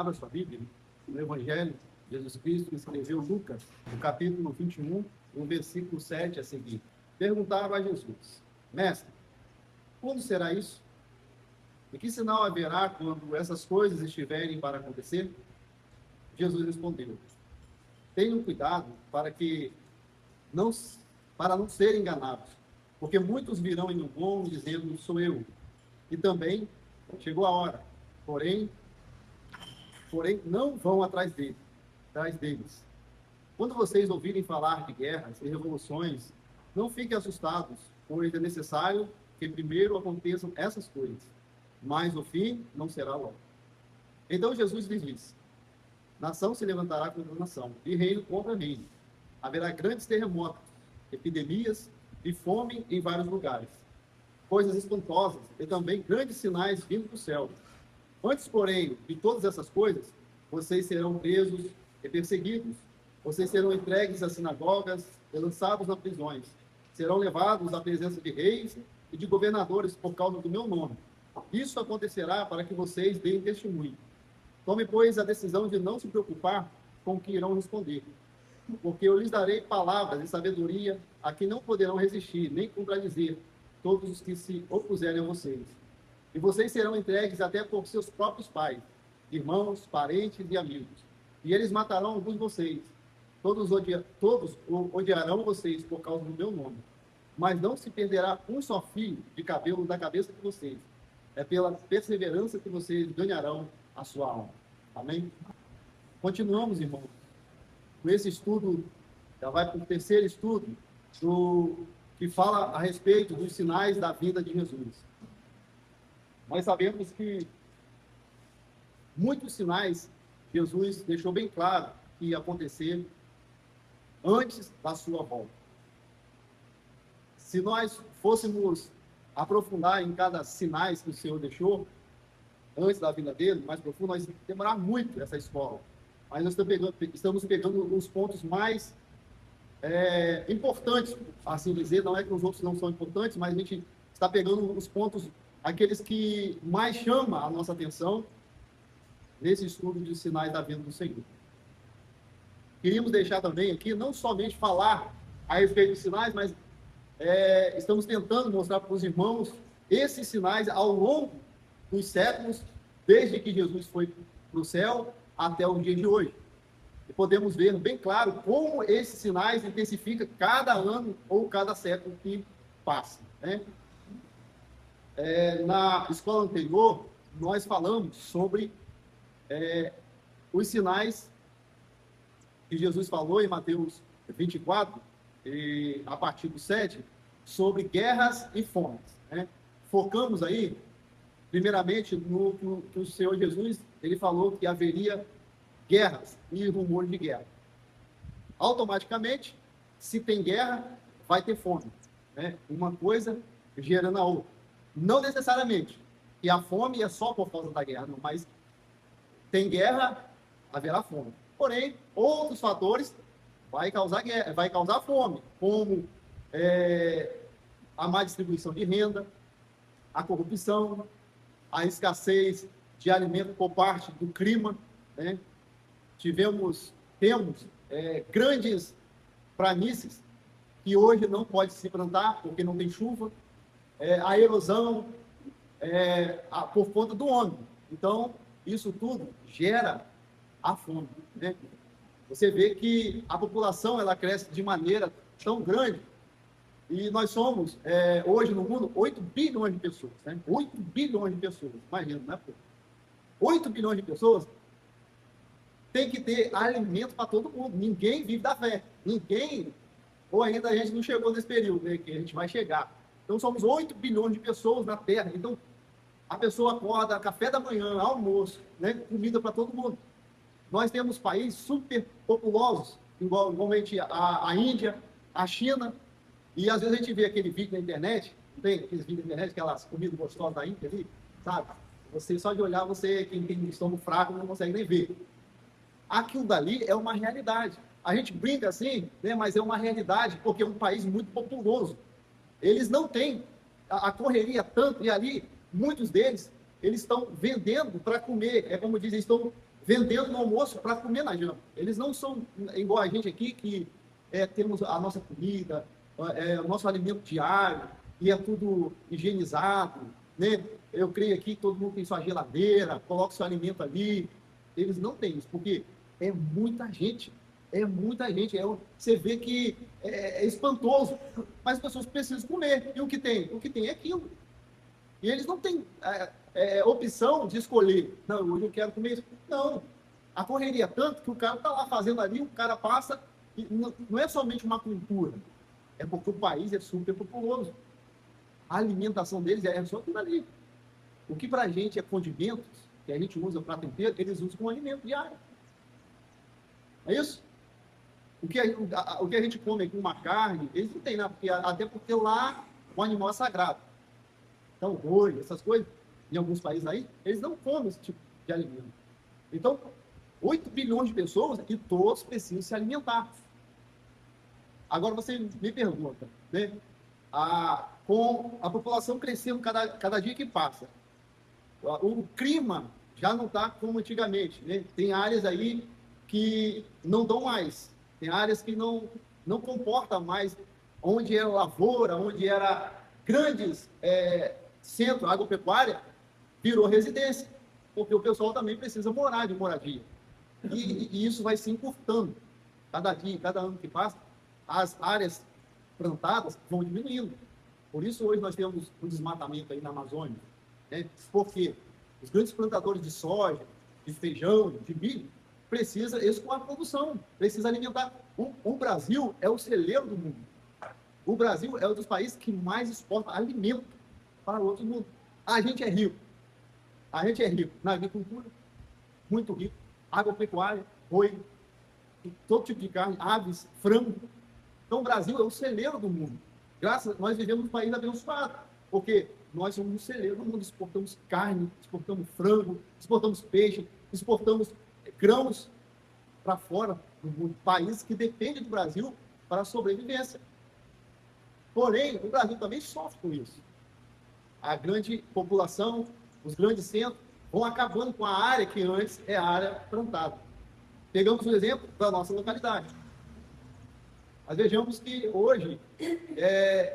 Abra sua Bíblia, no Evangelho, Jesus Cristo escreveu Lucas, no capítulo 21, no versículo 7 a seguir. Perguntaram a Jesus: Mestre, quando será isso? E que sinal haverá quando essas coisas estiverem para acontecer? Jesus respondeu: Tenham cuidado para não serem enganados, porque muitos virão em meu nome dizendo: sou eu. E também chegou a hora, porém não vão atrás deles. Quando vocês ouvirem falar de guerras e revoluções, não fiquem assustados, pois é necessário que primeiro aconteçam essas coisas, mas o fim não será logo. Então Jesus lhes disse: nação se levantará contra nação, e reino contra reino. Haverá grandes terremotos, epidemias e fome em vários lugares. Coisas espantosas e também grandes sinais vindo do céu. Antes, porém, de todas essas coisas, vocês serão presos e perseguidos. Vocês serão entregues às sinagogas e lançados nas prisões. Serão levados à presença de reis e de governadores por causa do meu nome. Isso acontecerá para que vocês deem testemunho. Tome, pois, a decisão de não se preocupar com o que irão responder, porque eu lhes darei palavras de sabedoria a que não poderão resistir, nem contradizer todos os que se opuserem a vocês. E vocês serão entregues até por seus próprios pais, irmãos, parentes e amigos. E eles matarão alguns de vocês. Todos odiarão vocês por causa do meu nome. Mas não se perderá um só fio de cabelo da cabeça de vocês. É pela perseverança que vocês ganharão a sua alma. Amém? Continuamos, irmãos, com esse estudo, já vai para o terceiro estudo, que fala a respeito dos sinais da vida de Jesus. Nós sabemos que muitos sinais Jesus deixou bem claro que ia acontecer antes da sua volta. Se nós fôssemos aprofundar em cada sinais que o Senhor deixou antes da vinda dele, mais profundo, nós demorar muito essa escola. Mas nós estamos pegando os pontos mais importantes, assim dizer. Não é que os outros não são importantes, mas a gente está pegando os pontos, aqueles que mais chamam a nossa atenção nesse estudo de sinais da vinda do Senhor. Queríamos deixar também aqui, não somente falar a respeito dos sinais, mas estamos tentando mostrar para os irmãos esses sinais ao longo dos séculos, desde que Jesus foi para o céu até o dia de hoje. E podemos ver bem claro como esses sinais intensificam cada ano ou cada século que passa, né? Na escola anterior, nós falamos sobre os sinais que Jesus falou em Mateus 24, e a partir do 7, sobre guerras e fomes, né? Focamos aí, primeiramente, no que o Senhor Jesus ele falou que haveria guerras e rumores de guerra. Automaticamente, se tem guerra, vai ter fome, né? Uma coisa gerando a outra. Não necessariamente. E a fome é só por causa da guerra, não, mas tem guerra, haverá fome. Porém, outros fatores vai causar guerra, vai causar fome, como a má distribuição de renda, a corrupção, a escassez de alimento por parte do clima, né? Temos grandes planícies que hoje não pode se plantar porque não tem chuva, a erosão por conta do homem. Então, isso tudo gera a fome, né? Você vê que a população ela cresce de maneira tão grande e nós somos, hoje no mundo, 8 bilhões de pessoas, né? 8 bilhões de pessoas, imagina, né? 8 bilhões de pessoas, tem que ter alimento para todo mundo. Ninguém vive da fé. Ninguém, ou ainda a gente não chegou nesse período, né, que a gente vai chegar. Então, somos 8 bilhões de pessoas na Terra. Então, a pessoa acorda, café da manhã, almoço, né, comida para todo mundo. Nós temos países super populosos, igualmente a Índia, a China, e às vezes a gente vê aquele vídeo na internet, não tem aqueles vídeos na internet, aquelas comidas gostosas da Índia ali, sabe? Você, só de olhar, quem tem estômago fraco, não consegue nem ver. Aquilo dali é uma realidade. A gente brinca assim, né, mas é uma realidade, porque é um país muito populoso. Eles não têm a correria tanto, e ali, muitos deles, eles estão vendendo para comer. É como dizem, estão vendendo no almoço para comer na janta. Eles não são igual a gente aqui, que temos a nossa comida, o nosso alimento diário, e é tudo higienizado, né? Eu creio aqui que todo mundo tem sua geladeira, coloca seu alimento ali. Eles não têm isso, porque é muita gente. É muita gente. Você vê que é espantoso, mas as pessoas precisam comer. E o que tem? O que tem é aquilo. E eles não têm opção de escolher. Não, hoje eu quero comer isso. Não. A correria é tanto que o cara está lá fazendo ali, o cara passa. E não é somente uma cultura. É porque o país é super populoso. A alimentação deles é só tudo ali. O que para a gente é condimentos, que a gente usa para tempero, eles usam como alimento diário. É isso? O que a gente come com uma carne, eles não têm, né? Até porque lá o animal é sagrado. Então, boi, essas coisas, em alguns países aí, eles não comem esse tipo de alimento. Então, 8 bilhões de pessoas e todos precisam se alimentar. Agora você me pergunta, né? Com a população crescendo cada dia que passa, o clima já não está como antigamente, né? Tem áreas aí que não dão mais, tem áreas que não comportam mais, onde era lavoura, onde era grandes centro agropecuária, virou residência, porque o pessoal também precisa morar de moradia. E isso vai se encurtando. Cada dia, cada ano que passa, as áreas plantadas vão diminuindo. Por isso, hoje nós temos um desmatamento aí na Amazônia. Né? Porque os grandes plantadores de soja, de feijão, de milho, precisam escoar a produção, precisa alimentar. O Brasil é o celeiro do mundo. O Brasil é um dos países que mais exporta alimento para o outro mundo. A gente é rico. A gente é rico na agricultura, muito rico, agropecuária, boi, todo tipo de carne, aves, frango. Então, o Brasil é o celeiro do mundo. Nós vivemos num país abençoado, porque nós somos um celeiro do mundo, exportamos carne, exportamos frango, exportamos peixe, exportamos grãos para fora do mundo, país que depende do Brasil para a sobrevivência. Porém, o Brasil também sofre com isso. A grande população, os grandes centros, vão acabando com a área que antes é área plantada. Pegamos o exemplo da nossa localidade. Nós vejamos que hoje,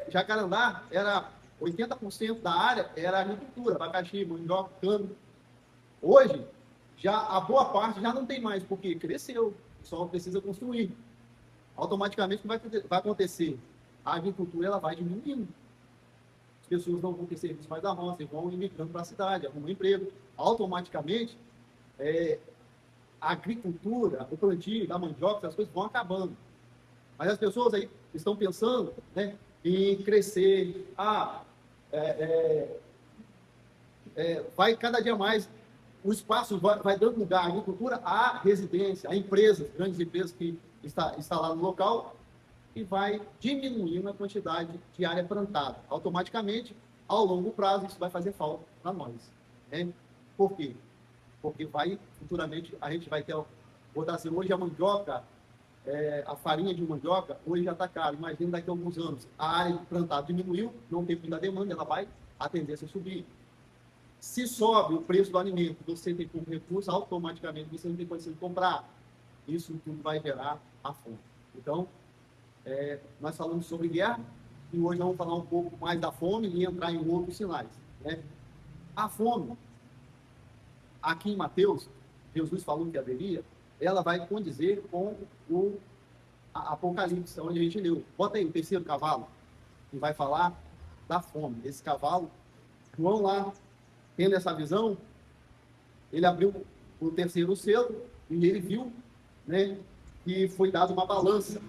Jacarandá, 80% da área era agricultura, abacaxi, mandioca, cana. Hoje, a boa parte já não tem mais, porque cresceu, só precisa construir. Automaticamente, o que vai acontecer? A agricultura ela vai diminuindo. As pessoas não vão ter serviço mais da roça, e vão imigrando para a cidade, arrumam emprego. Automaticamente, a agricultura, o plantio da mandioca, essas coisas vão acabando. Mas as pessoas aí estão pensando, né, em crescer. Vai cada dia mais, o espaço vai dando lugar à agricultura, à residência, a empresas, grandes empresas que está lá no local, e vai diminuindo a quantidade de área plantada. Automaticamente, ao longo prazo, isso vai fazer falta para nós. Né? Por quê? Porque futuramente, a gente vai ter, assim, hoje a mandioca, a farinha de mandioca, hoje já está cara. Imagina daqui a alguns anos, a área plantada diminuiu, não tem muita demanda, ela vai, a tendência a subir. Se sobe o preço do alimento, você tem pouco recurso, automaticamente você não tem condição de comprar. Isso tudo vai gerar a fome. Então, nós falamos sobre guerra, e hoje nós vamos falar um pouco mais da fome e entrar em outros sinais. Né? A fome, aqui em Mateus, Jesus falou que haveria, ela vai condizer com o Apocalipse, onde a gente leu. Bota aí o terceiro cavalo, que vai falar da fome. Esse cavalo, João lá, tendo essa visão, ele abriu o terceiro selo e ele viu, né, que foi dado uma balança.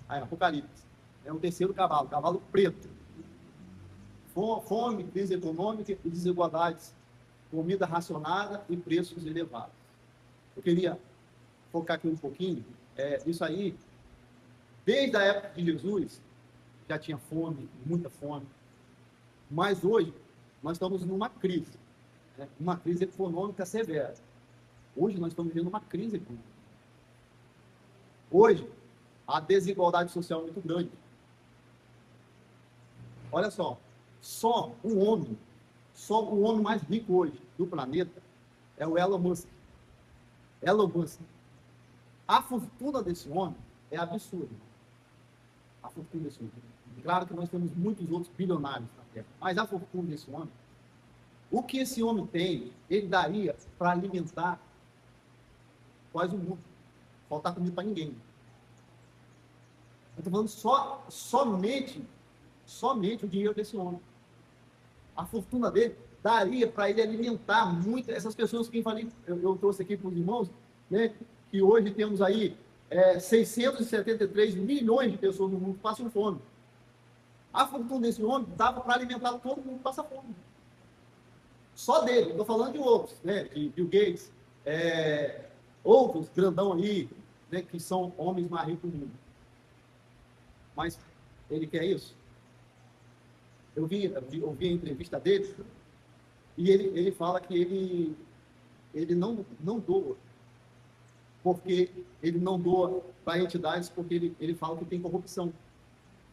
Aí, Apocalipse. É o terceiro cavalo, cavalo preto. Fome, crise econômica e desigualdades, comida racionada e preços elevados. Eu queria focar aqui um pouquinho. Isso aí, desde a época de Jesus, já tinha fome, muita fome. Mas hoje, nós estamos numa crise, né? Uma crise econômica severa. Hoje, nós estamos vivendo uma crise econômica. Hoje, a desigualdade social é muito grande. Olha só o homem mais rico hoje do planeta é o Elon Musk. Elon Musk. A fortuna desse homem é absurda. A fortuna desse homem. Claro que nós temos muitos outros bilionários na Terra, mas a fortuna desse homem, o que esse homem tem, ele daria para alimentar quase o mundo. Faltar comida para ninguém. Eu estou falando somente o dinheiro desse homem. A fortuna dele daria para ele alimentar muitas essas pessoas que eu trouxe aqui para os irmãos, né, que hoje temos aí 673 milhões de pessoas no mundo que passam fome. A fortuna desse homem dava para alimentar todo mundo que passa fome. Só dele, estou falando de outros, né, de Bill Gates, outros grandão aí, né, que são homens mais ricos do mundo. Mas ele quer isso? Eu vi a entrevista dele e ele fala que ele não doa, porque ele não doa para entidades, porque ele fala que tem corrupção.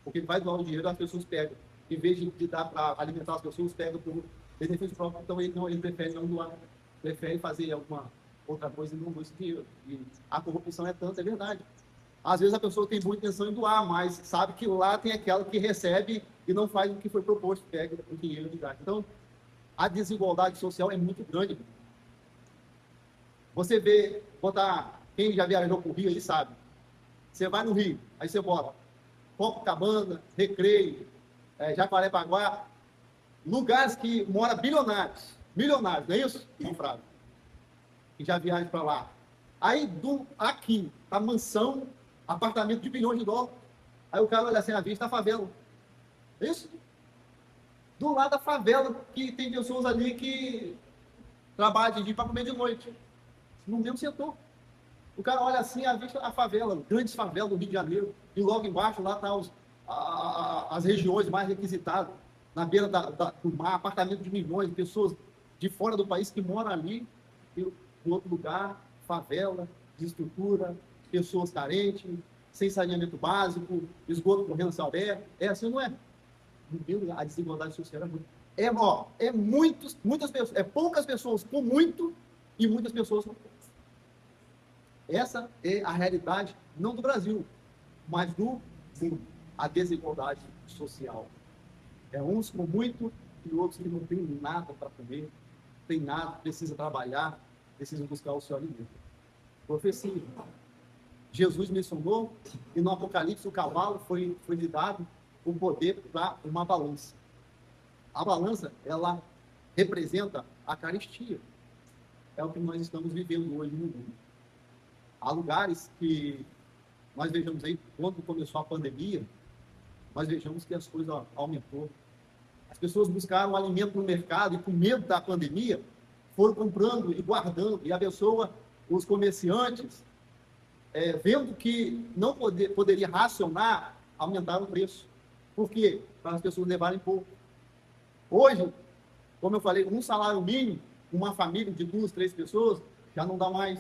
Porque ele vai doar o dinheiro, as pessoas pegam. Em vez de dar para alimentar as pessoas, pegam por benefício próprio. Então ele prefere não doar, prefere fazer alguma outra coisa e não doar esse dinheiro. E a corrupção é tanta, é verdade. Às vezes a pessoa tem boa intenção em doar, mas sabe que lá tem aquela que recebe e não faz o que foi proposto, pega o dinheiro de graça. Então, a desigualdade social é muito grande. Você vê, quem já viajou para o Rio, ele sabe. Você vai no Rio, aí você bota Copacabana, Recreio, Jacarepaguá, lugares que moram bilionários, não é isso? Não, Frávio. Que já viajam para lá. Aí, aqui, a mansão, apartamento de bilhões de dólares. Aí o cara olha assim, a vista da favela. Isso? Do lado da favela, que tem pessoas ali que trabalham de dia para comer de noite. No mesmo setor. O cara olha assim, a vista da favela, grandes favelas do Rio de Janeiro, e logo embaixo lá estão as regiões mais requisitadas, na beira do mar, apartamento de milhões de pessoas de fora do país que moram ali, e em outro lugar, favela, desestrutura, pessoas carentes, sem saneamento básico, esgoto correndo céu aberto. É assim, não é? A desigualdade social é muito. Muitas pessoas, poucas pessoas com muito e muitas pessoas com pouco. Essa é a realidade, não do Brasil, mas do mundo. A desigualdade social. Uns com muito e outros que não têm nada para comer, não tem nada, precisa trabalhar, precisa buscar o seu alimento. Profecia. Jesus mencionou, e no Apocalipse o cavalo foi lhe dado o poder para uma balança. A balança, ela representa a carestia. É o que nós estamos vivendo hoje no mundo. Há lugares que nós vejamos aí, quando começou a pandemia, nós vejamos que as coisas aumentou. As pessoas buscaram alimento no mercado e com medo da pandemia, foram comprando e guardando. E a pessoa, os comerciantes, vendo que não poderia racionar, aumentaram o preço. Por quê? Para as pessoas levarem pouco. Hoje, como eu falei, um salário mínimo, uma família de 2, 3 pessoas, já não dá mais.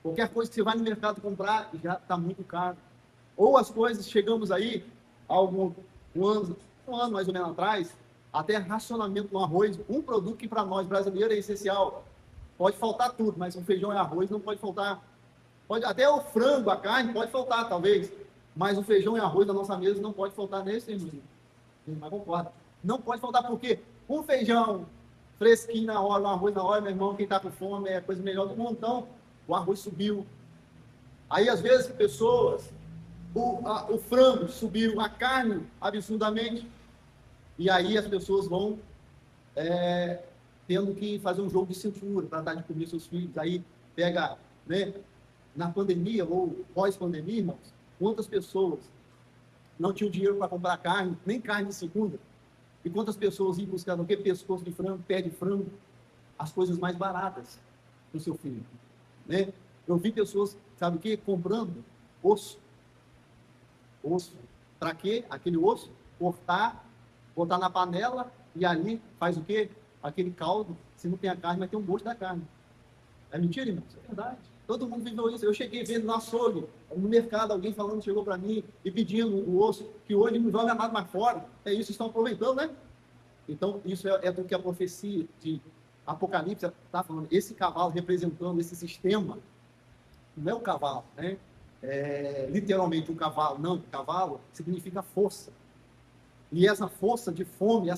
Qualquer coisa que você vai no mercado comprar, já está muito caro. Ou as coisas, chegamos aí, há um ano mais ou menos atrás, até racionamento no arroz, um produto que para nós brasileiros é essencial. Pode faltar tudo, mas o feijão e arroz não pode faltar. Até o frango, a carne, pode faltar, talvez. Mas o feijão e arroz da nossa mesa não pode faltar nesse, irmãozinho. Mas concordo. Não pode faltar porque um feijão fresquinho na hora, um arroz na hora, meu irmão, quem está com fome é a coisa melhor do mundo. Então, o arroz subiu. Aí, às vezes, pessoas, o frango subiu, a carne, absurdamente. E aí as pessoas vão tendo que fazer um jogo de cintura, tratar de comer seus filhos. Aí pega, né, na pandemia ou pós-pandemia, irmãos, quantas pessoas não tinham dinheiro para comprar carne, nem carne de segunda? E quantas pessoas iam buscar o quê? Pescoço de frango, pé de frango, as coisas mais baratas para o seu filho. Né? Eu vi pessoas, sabe o quê? Comprando osso. Osso. Para quê? Aquele osso, cortar, botar na panela e ali faz o quê? Aquele caldo, se não tem a carne, vai ter um gosto da carne. É mentira, irmão? Isso é verdade. Todo mundo viveu isso. Eu cheguei vendo no açougue, no mercado, alguém falando, chegou para mim e pedindo o osso, que hoje não joga nada mais fora. É isso, estão aproveitando, né? Então, isso é do que a profecia de Apocalipse está falando. Esse cavalo representando esse sistema não é o cavalo, né? Literalmente um cavalo, não. Cavalo significa força. E essa força de fome,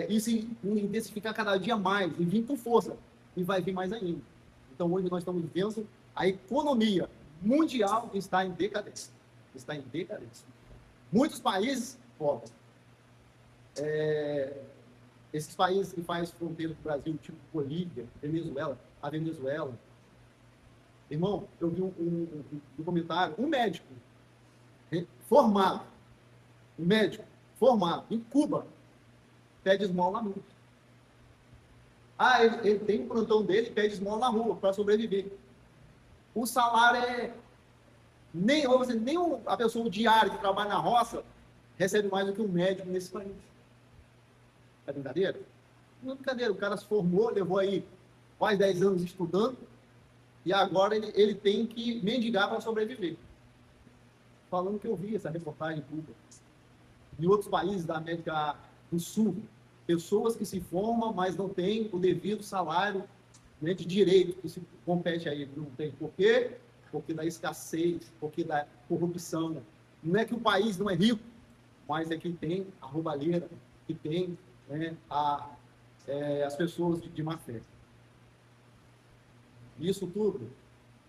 isso intensificar cada dia mais, e vir com força, e vai vir mais ainda. Então, hoje nós estamos vendo a economia mundial está em decadência. Está em decadência. Muitos países pobres. Esses países que fazem fronteira com o Brasil, tipo Bolívia, Venezuela, a Venezuela. Irmão, eu vi um documentário, um médico formado, em Cuba, pede esmola na rua. Ele tem um plantão dele e pede esmola na rua para sobreviver. O salário nem a pessoa diária que trabalha na roça recebe mais do que um médico nesse país. É brincadeira? Não é brincadeira. O cara se formou, levou aí quase 10 anos estudando, e agora ele tem que mendigar para sobreviver. Falando que eu vi essa reportagem em Cuba. Em outros países da América do Sul, pessoas que se formam, mas não têm o devido salário, né, de direito que se compete a ele. Não tem. Por quê? Porque da escassez, porque da corrupção. Não é que o país não é rico, mas é que tem a roubalheira, que tem, né, as pessoas de má fé. Isso tudo,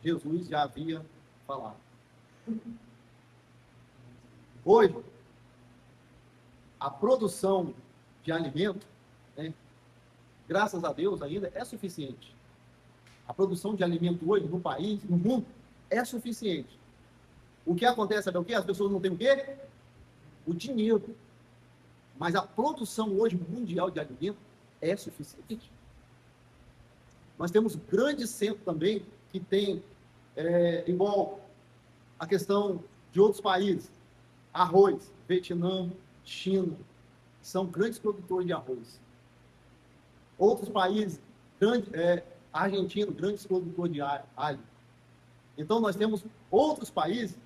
Jesus já havia falado. Hoje, a produção de alimento, né, graças a Deus ainda, é suficiente. A produção de alimento hoje no país, no mundo, é suficiente. O que acontece, sabe o quê? As pessoas não têm o quê? O dinheiro. Mas a produção hoje mundial de alimento é suficiente. Nós temos grandes centros também que tem, igual a questão de outros países, arroz, Vietnã, China, são grandes produtores de arroz. Outros países, Argentina, grandes produtores de alho. Então, nós temos outros países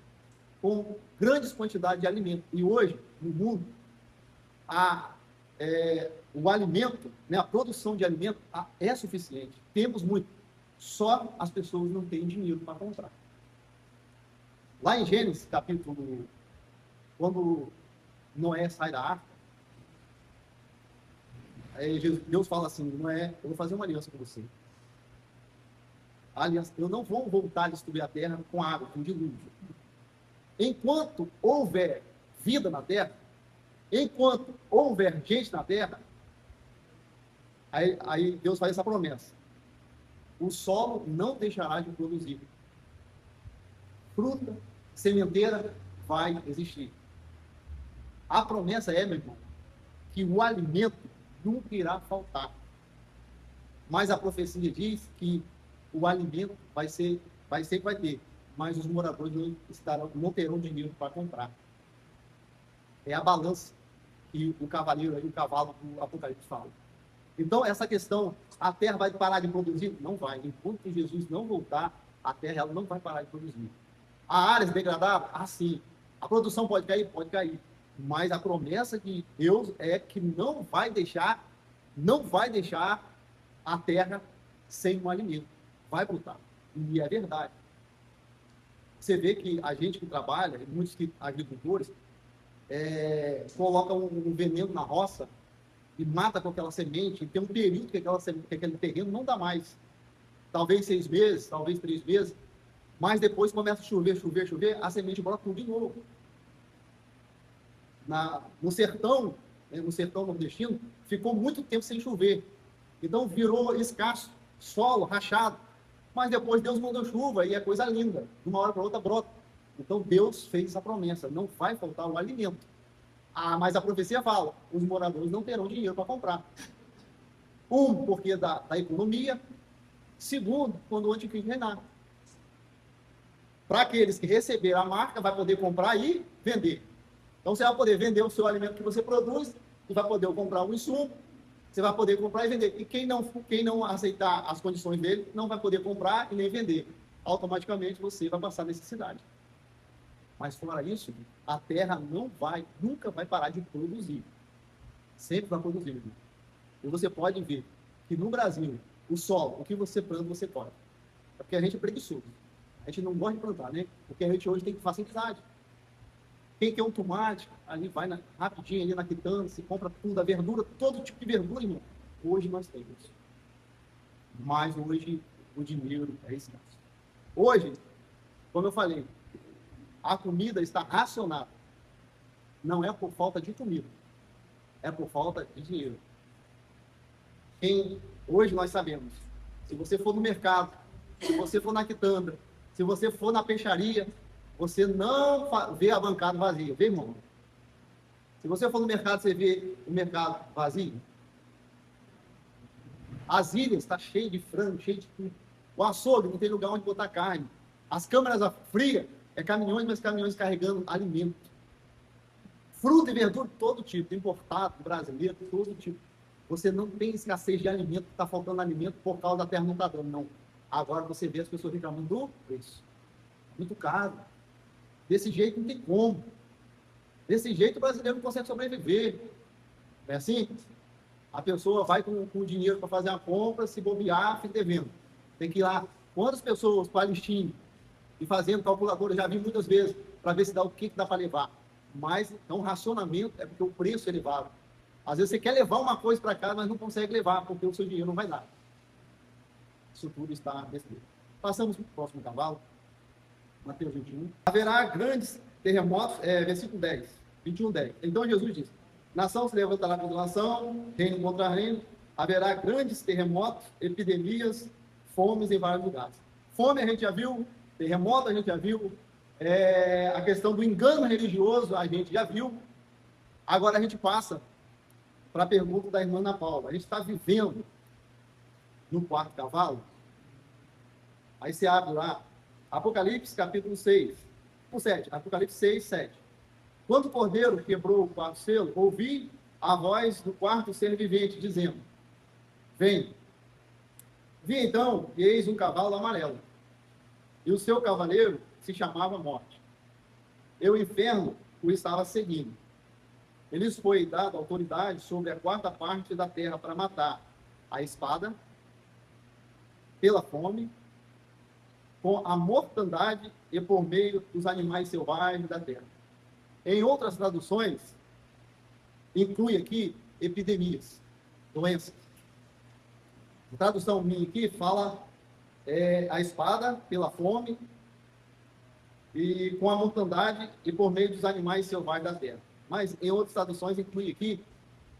com grandes quantidades de alimento. E hoje, no mundo, o alimento, né, a produção de alimento é suficiente. Temos muito. Só as pessoas não têm dinheiro para comprar. Lá em Gênesis, capítulo, quando Noé sai da arca, Deus fala assim: Noé, eu vou fazer uma aliança com você. Aliança, eu não vou voltar a destruir a terra com água, com dilúvio. Enquanto houver vida na terra, enquanto houver gente na terra, aí Deus faz essa promessa: o solo não deixará de produzir. Fruta, sementeira vai existir. A promessa meu irmão, que o alimento nunca irá faltar. Mas a profecia diz que o alimento vai ser que vai ter, mas os moradores não terão dinheiro para comprar. É a balança que o cavalo do Apocalipse fala. Então, essa questão, a terra vai parar de produzir? Não vai. Enquanto Jesus não voltar, a terra ela não vai parar de produzir. Há áreas degradadas? Ah, sim. A produção pode cair? Pode cair. Mas a promessa de Deus é que não vai deixar a terra sem um alimento. Vai brotar. E é verdade. Você vê que a gente que trabalha, muitos agricultores, colocam um veneno na roça e mata com aquela semente, e tem um período que aquele terreno não dá mais. Talvez 6 meses, talvez 3 meses, mas depois começa a chover, a semente brota tudo de novo. No sertão nordestino, ficou muito tempo sem chover. Então virou escasso, solo, rachado. Mas depois Deus mandou chuva e é coisa linda. De uma hora para outra brota. Então Deus fez essa promessa: não vai faltar o alimento. Mas a profecia fala: os moradores não terão dinheiro para comprar. Porque da economia. Segundo, quando o anticristo reinar. Para aqueles que receberam a marca, vai poder comprar e vender. Então você vai poder vender o seu alimento que você produz, e vai poder comprar um insumo, você vai poder comprar e vender. E quem não aceitar as condições dele, não vai poder comprar e nem vender. Automaticamente você vai passar necessidade. Mas fora isso, a terra nunca vai parar de produzir. Sempre vai produzir. E você pode ver que no Brasil, o solo, o que você planta, você colhe. É porque a gente é preguiçoso. A gente não gosta de plantar, né? Porque a gente hoje tem facilidade. Quem quer um tomate, ali vai rapidinho ali na quitanda, se compra tudo, a verdura, todo tipo de verdura, irmão. Hoje nós temos. Mas hoje o dinheiro é escasso. Hoje, como eu falei, a comida está racionada. Não é por falta de comida, é por falta de dinheiro. Hoje nós sabemos, se você for no mercado, se você for na quitanda, se você for na peixaria, você não vê a bancada vazia, vê, irmão? Se você for no mercado, você vê o mercado vazio. As ilhas estão cheias de frango, cheias de tudo. O açougue não tem lugar onde botar carne. As câmaras frias é caminhões, mas caminhões carregando alimento. Fruta e verdura, todo tipo, importado, brasileiro, todo tipo. Você não tem escassez de alimento, está faltando alimento por causa da terra não está dando, não. Agora você vê as pessoas reclamando do preço. Muito caro. Desse jeito não tem como. Desse jeito o brasileiro não consegue sobreviver. É assim? A pessoa vai com o dinheiro para fazer a compra, se bobear, fica devendo. Tem que ir lá. Quantas pessoas para Palestina e fazendo calculadora, já vi muitas vezes, para ver se dá o que dá para levar. Mas então, racionamento é porque o preço é elevado. Às vezes você quer levar uma coisa para casa, mas não consegue levar, porque o seu dinheiro não vai dar. Isso tudo está nesse livro. Passamos para o próximo cavalo. Mateus 21. Haverá grandes terremotos, versículo 10, 21, 10. Então Jesus diz: nação se levantará contra nação, reino contra reino, haverá grandes terremotos, epidemias, fomes em vários lugares. Fome a gente já viu, terremoto a gente já viu, a questão do engano religioso a gente já viu. Agora a gente passa para a pergunta da irmã Ana Paula. A gente está vivendo no quarto cavalo? Aí você abre lá, Apocalipse capítulo 6, 7, Apocalipse 6, 7. Quando o cordeiro quebrou o quarto selo, ouvi a voz do quarto ser vivente, dizendo: vem. Vi então, e eis um cavalo amarelo, e o seu cavaleiro se chamava Morte. E o inferno o estava seguindo. Eles foi dado autoridade sobre a quarta parte da terra para matar a espada, pela fome, com a mortandade e por meio dos animais selvagens da terra. Em outras traduções, inclui aqui epidemias, doenças. A tradução minha aqui fala a espada pela fome e com a mortandade e por meio dos animais selvagens da terra. Mas em outras traduções inclui aqui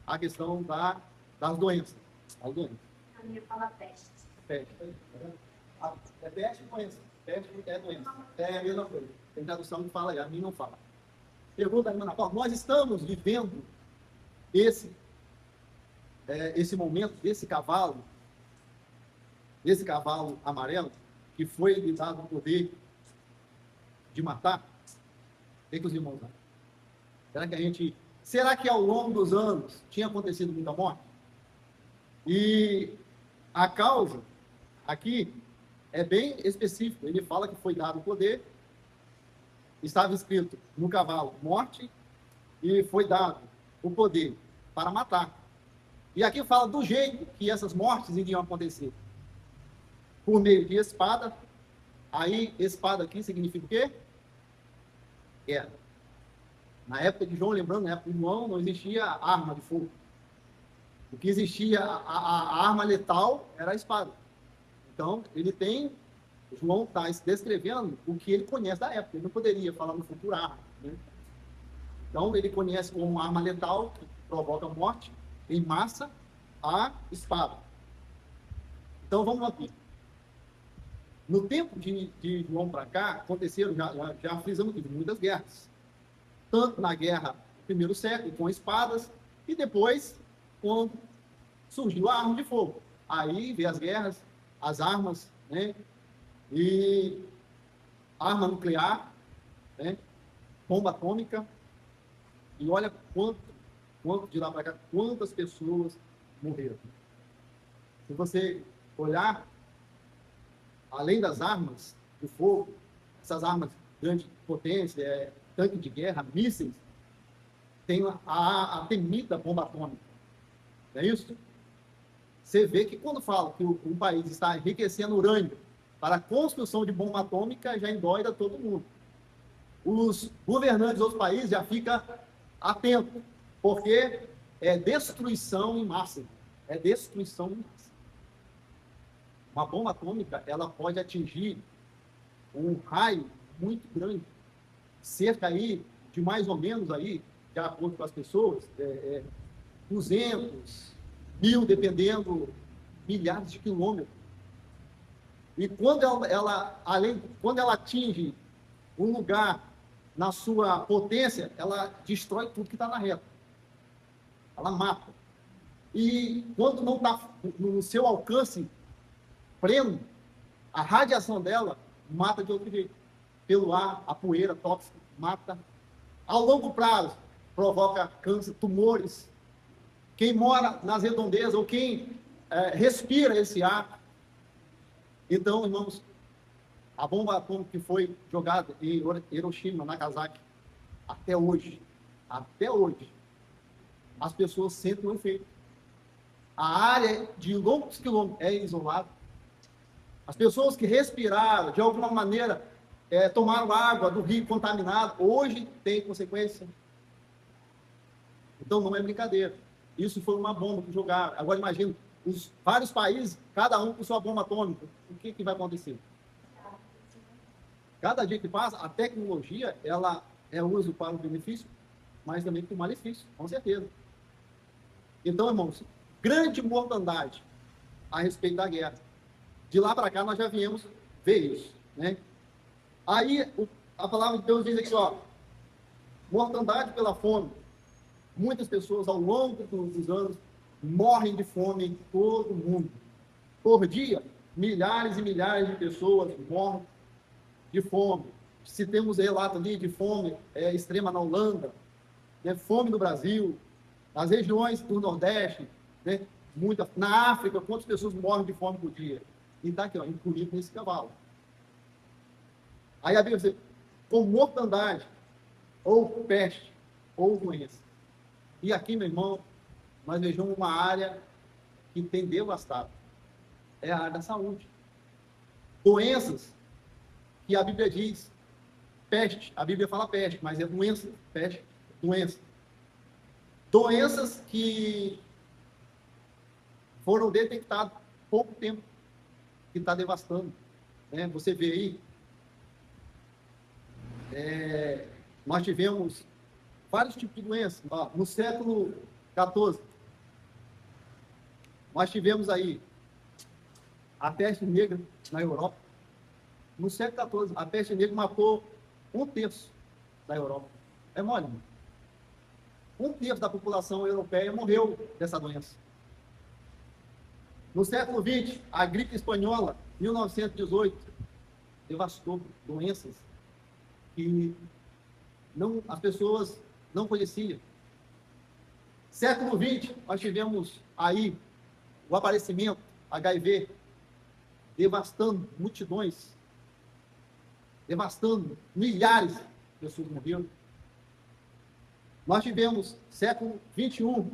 a questão das doenças. As doenças. A minha fala peste. Peste. É peste e doença. Peste é doença. É a mesma coisa. Tem tradução que fala, a mim não fala. Pergunta a irmã Ana Paula: nós estamos vivendo esse momento desse cavalo amarelo, que foi lhe dado o poder de matar? O que os irmãos acham? Será que ao longo dos anos tinha acontecido muita morte? E a causa aqui é bem específico. Ele fala que foi dado o poder, estava escrito no cavalo morte, e foi dado o poder para matar. E aqui fala do jeito que essas mortes iriam acontecer. Por meio de espada. Aí, espada aqui significa o quê? Guerra. Na época de João, lembrando, na época de João, não existia arma de fogo. O que existia, a arma letal, era a espada. Então, João está descrevendo o que ele conhece da época. Ele não poderia falar no futuro arma, né? Então, ele conhece como uma arma letal, que provoca morte, em massa, a espada. Então, vamos aqui. No tempo de João para cá, aconteceram, já frisamos aqui, muitas guerras. Tanto na guerra do primeiro século, com espadas, e depois, quando surgiu a arma de fogo. Aí veio as guerras, as armas, né? E arma nuclear, né? Bomba atômica. E olha quanto de lá para cá, quantas pessoas morreram. Se você olhar, além das armas de fogo, essas armas de grande potência, tanque de guerra, mísseis, tem a temida bomba atômica. Não é isso? Você vê que quando fala que um país está enriquecendo urânio para a construção de bomba atômica já endoida todo mundo. Os governantes dos outros países já ficam atentos, porque é destruição em massa. É destruição em massa. Uma bomba atômica, ela pode atingir um raio muito grande, cerca aí de mais ou menos aí, de acordo com as pessoas, 200, 1000, dependendo, milhares de quilômetros. E quando quando ela atinge um lugar na sua potência, ela destrói tudo que está na reta. Ela mata. E quando não está no seu alcance pleno, a radiação dela mata de outro jeito. Pelo ar, a poeira tóxica mata. Ao longo prazo, provoca câncer, tumores. Quem mora nas redondezas ou quem respira esse ar. Então, irmãos, a bomba atômica que foi jogada em Hiroshima, Nagasaki, até hoje, as pessoas sentem o efeito. A área de longos quilômetros é isolada. As pessoas que respiraram, de alguma maneira, tomaram água do rio contaminado, hoje tem consequência. Então, não é brincadeira. Isso foi uma bomba que jogaram. Agora, imagina, os vários países, cada um com sua bomba atômica. O que vai acontecer? Cada dia que passa, a tecnologia, ela é uso para o benefício, mas também para o malefício, com certeza. Então, irmãos, grande mortandade a respeito da guerra. De lá para cá, nós já viemos ver isso, né? Aí, a palavra de Deus diz aqui, ó, mortandade pela fome. Muitas pessoas, ao longo dos anos, morrem de fome em todo o mundo. Por dia, milhares e milhares de pessoas morrem de fome. Se temos relato ali de fome extrema na Holanda, né, fome no Brasil, nas regiões do Nordeste, né, na África, quantas pessoas morrem de fome por dia? E está aqui, ó, incluído nesse cavalo. Aí a Bíblia diz, com mortandade, ou peste, ou doença. E aqui, meu irmão, nós vejamos uma área que tem devastado. É a área da saúde. Doenças que a Bíblia diz, peste, a Bíblia fala peste, mas é doença, peste, doença. Doenças que foram detectadas há pouco tempo, que está devastando. Né? Você vê aí, nós tivemos vários tipos de doenças. Ó, no século XIV, nós tivemos aí a peste negra na Europa. No século XIV, a peste negra matou 1/3 da Europa. É mole, mano. 1/3 da população europeia morreu dessa doença. No século XX, a gripe espanhola, 1918, devastou doenças que as pessoas não conheciam. Século XX, nós tivemos aí o aparecimento, HIV, devastando multidões, devastando milhares de pessoas morreram. Nós tivemos, século XXI,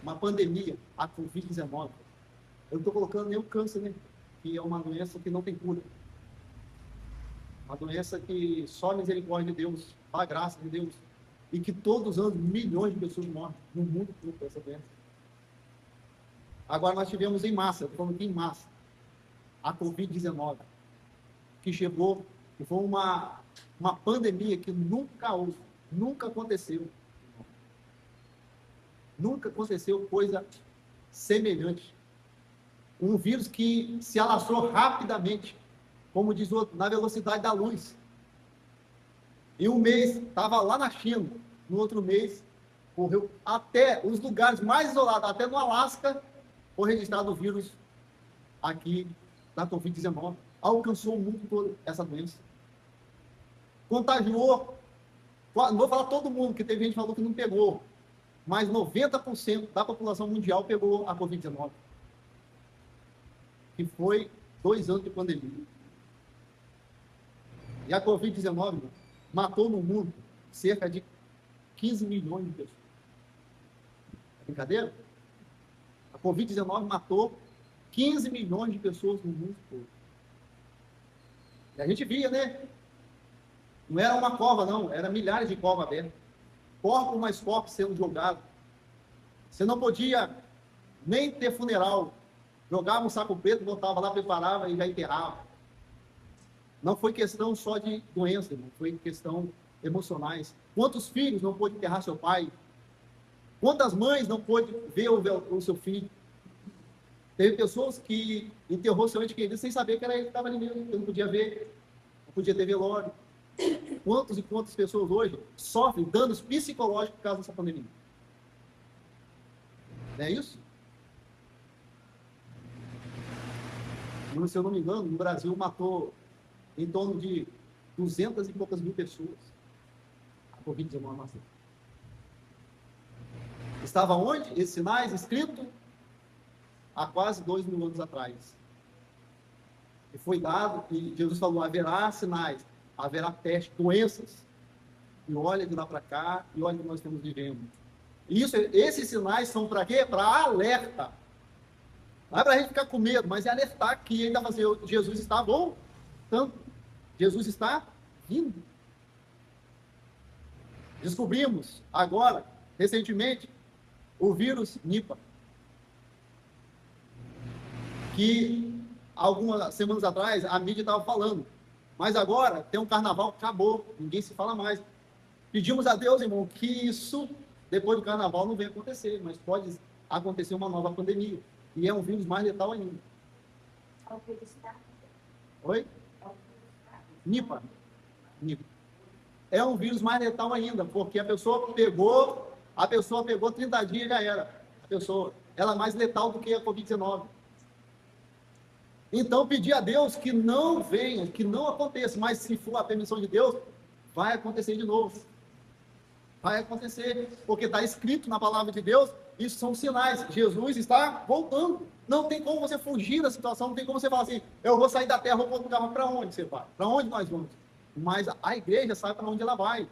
uma pandemia, a Covid-19. Eu não estou colocando nem o câncer, né? Que é uma doença que não tem cura. Uma doença que só a misericórdia de Deus, a graça de Deus, e que todos os anos milhões de pessoas morrem no mundo todo por essa doença. Agora nós tivemos em massa, estou falando aqui em massa, a Covid-19, que chegou, que foi uma pandemia que nunca houve, nunca aconteceu. Nunca aconteceu coisa semelhante. Um vírus que se alastrou rapidamente, como diz o outro, na velocidade da luz. Em um mês, estava lá na China. No outro mês, correu até os lugares mais isolados, até no Alasca, foi registrado o vírus aqui da Covid-19. Alcançou o mundo todo essa doença. Contagiou, não vou falar todo mundo, porque teve gente que falou que não pegou, mas 90% da população mundial pegou a Covid-19. Que foi 2 anos de pandemia. E a Covid-19 matou no mundo cerca de 15 milhões de pessoas. É brincadeira? A Covid-19 matou 15 milhões de pessoas no mundo todo. E a gente via, né? Não era uma cova, não. Era milhares de covas abertas. Corpo mais corpo sendo jogado. Você não podia nem ter funeral. Jogava um saco preto, botava lá, preparava e já enterrava. Não foi questão só de doença, irmão. Foi questão emocionais. Quantos filhos não pôde enterrar seu pai? Quantas mães não pôde ver o seu filho? Teve pessoas que enterrou seu ente querido sem saber que era ele que estava ali mesmo. Eu não podia ver, não podia ter velório. Quantas e quantas pessoas hoje sofrem danos psicológicos por causa dessa pandemia? Não é isso? E, se eu não me engano, no Brasil matou em torno de 200 e poucas mil pessoas. A Covid-19. Estava onde? Esses sinais escritos há quase 2.000 anos atrás. E foi dado, e Jesus falou, haverá sinais, haverá peste, doenças. E olha de lá para cá, e olha o que nós estamos vivendo. E esses sinais são para quê? Para alerta. Não é para a gente ficar com medo, mas é alertar que ele está fazendo. Jesus está voltando. Jesus está vindo. Descobrimos agora, recentemente, o vírus Nipah, que algumas semanas atrás a mídia estava falando, mas agora tem um carnaval, acabou, ninguém se fala mais. Pedimos a Deus, irmão, que isso, depois do carnaval, não venha acontecer, mas pode acontecer uma nova pandemia, e é um vírus mais letal ainda. Oi? Nipah. É um vírus mais letal ainda, porque a pessoa pegou 30 dias e já era. Ela é mais letal do que a Covid-19. Então, pedir a Deus que não venha, que não aconteça, mas se for a permissão de Deus, vai acontecer de novo. Vai acontecer, porque está escrito na palavra de Deus, isso são sinais. Jesus está voltando. Não tem como você fugir da situação, não tem como você falar assim, eu vou sair da terra, vou para outro lugar, para onde você vai? Para onde nós vamos? Mas a igreja sabe para onde ela vai.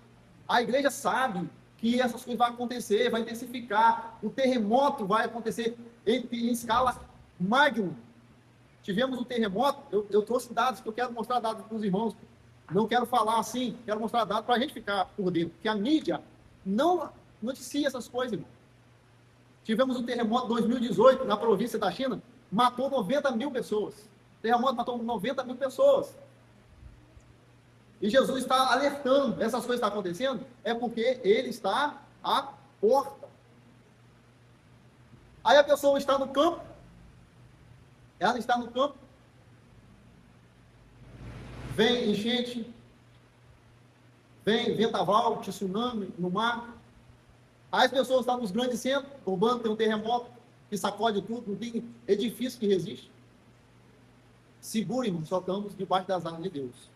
A igreja sabe que essas coisas vão acontecer, vai intensificar, o terremoto vai acontecer em escala magna. Tivemos um terremoto, eu trouxe dados, que eu quero mostrar dados para os irmãos, não quero falar assim, quero mostrar dados para a gente ficar por dentro, porque a mídia não noticia essas coisas, irmão. Tivemos um terremoto em 2018, na província da China, matou 90 mil pessoas. O terremoto matou 90 mil pessoas. E Jesus está alertando, essas coisas estão acontecendo, é porque ele está à porta. Aí a pessoa está no campo, ela está no campo, vem enchente, vem vendaval, tsunami no mar. Aí as pessoas estão nos grandes centros, urbanos, tem um terremoto que sacode tudo, não tem edifício que resiste. Seguro, irmão, só estamos debaixo das asas de Deus.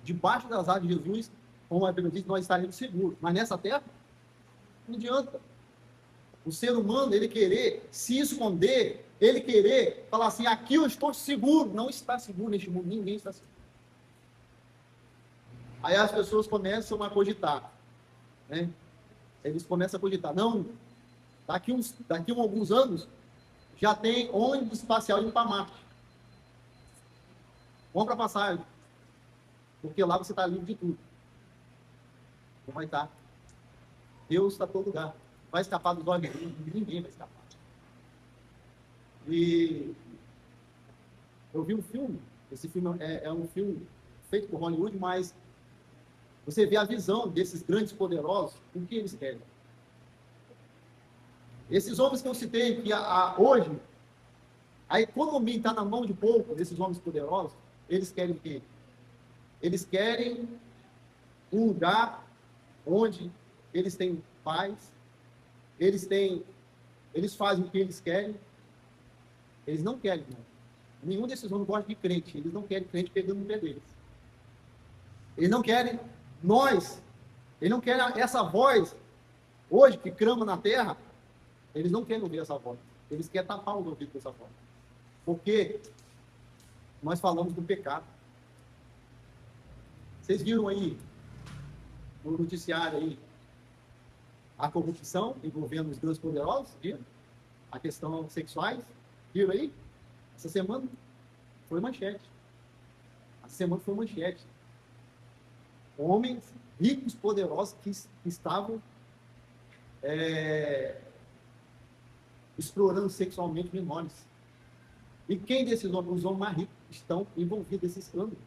Debaixo das asas de Jesus, como a Bíblia diz, nós estaremos seguros. Mas nessa terra, não adianta. O ser humano, ele querer se esconder, ele querer falar assim, aqui eu estou seguro. Não está seguro neste mundo, ninguém está seguro. Aí as pessoas começam a cogitar, né? Eles começam a cogitar, não, daqui a alguns anos, já tem ônibus espacial indo para Marte. Compra passagem. Porque lá você está livre de tudo. Não vai estar. Deus está em todo lugar. Vai escapar dos olhos de Deus, ninguém vai escapar. E eu vi um filme, esse filme é um filme feito por Hollywood, mas você vê a visão desses grandes poderosos, o que eles querem. Esses homens que eu citei, que hoje a economia está na mão de poucos, desses homens poderosos, eles querem o quê? Eles querem um lugar onde eles têm paz, eles fazem o que eles querem, eles não querem, não. Nenhum desses homens gosta de crente, eles não querem crente pegando no pé deles. Eles não querem eles não querem essa voz, hoje, que clama na terra, eles não querem ouvir essa voz, eles querem tapar os ouvidos dessa voz. Porque nós falamos do pecado. Vocês viram aí, no noticiário aí, a corrupção envolvendo os grandes poderosos, viu? A questão sexuais, Viram aí? Essa semana foi manchete. Essa semana foi manchete. Homens ricos, poderosos, que estavam explorando sexualmente menores. E quem desses homens, os homens mais ricos, estão envolvidos nesse escândalo?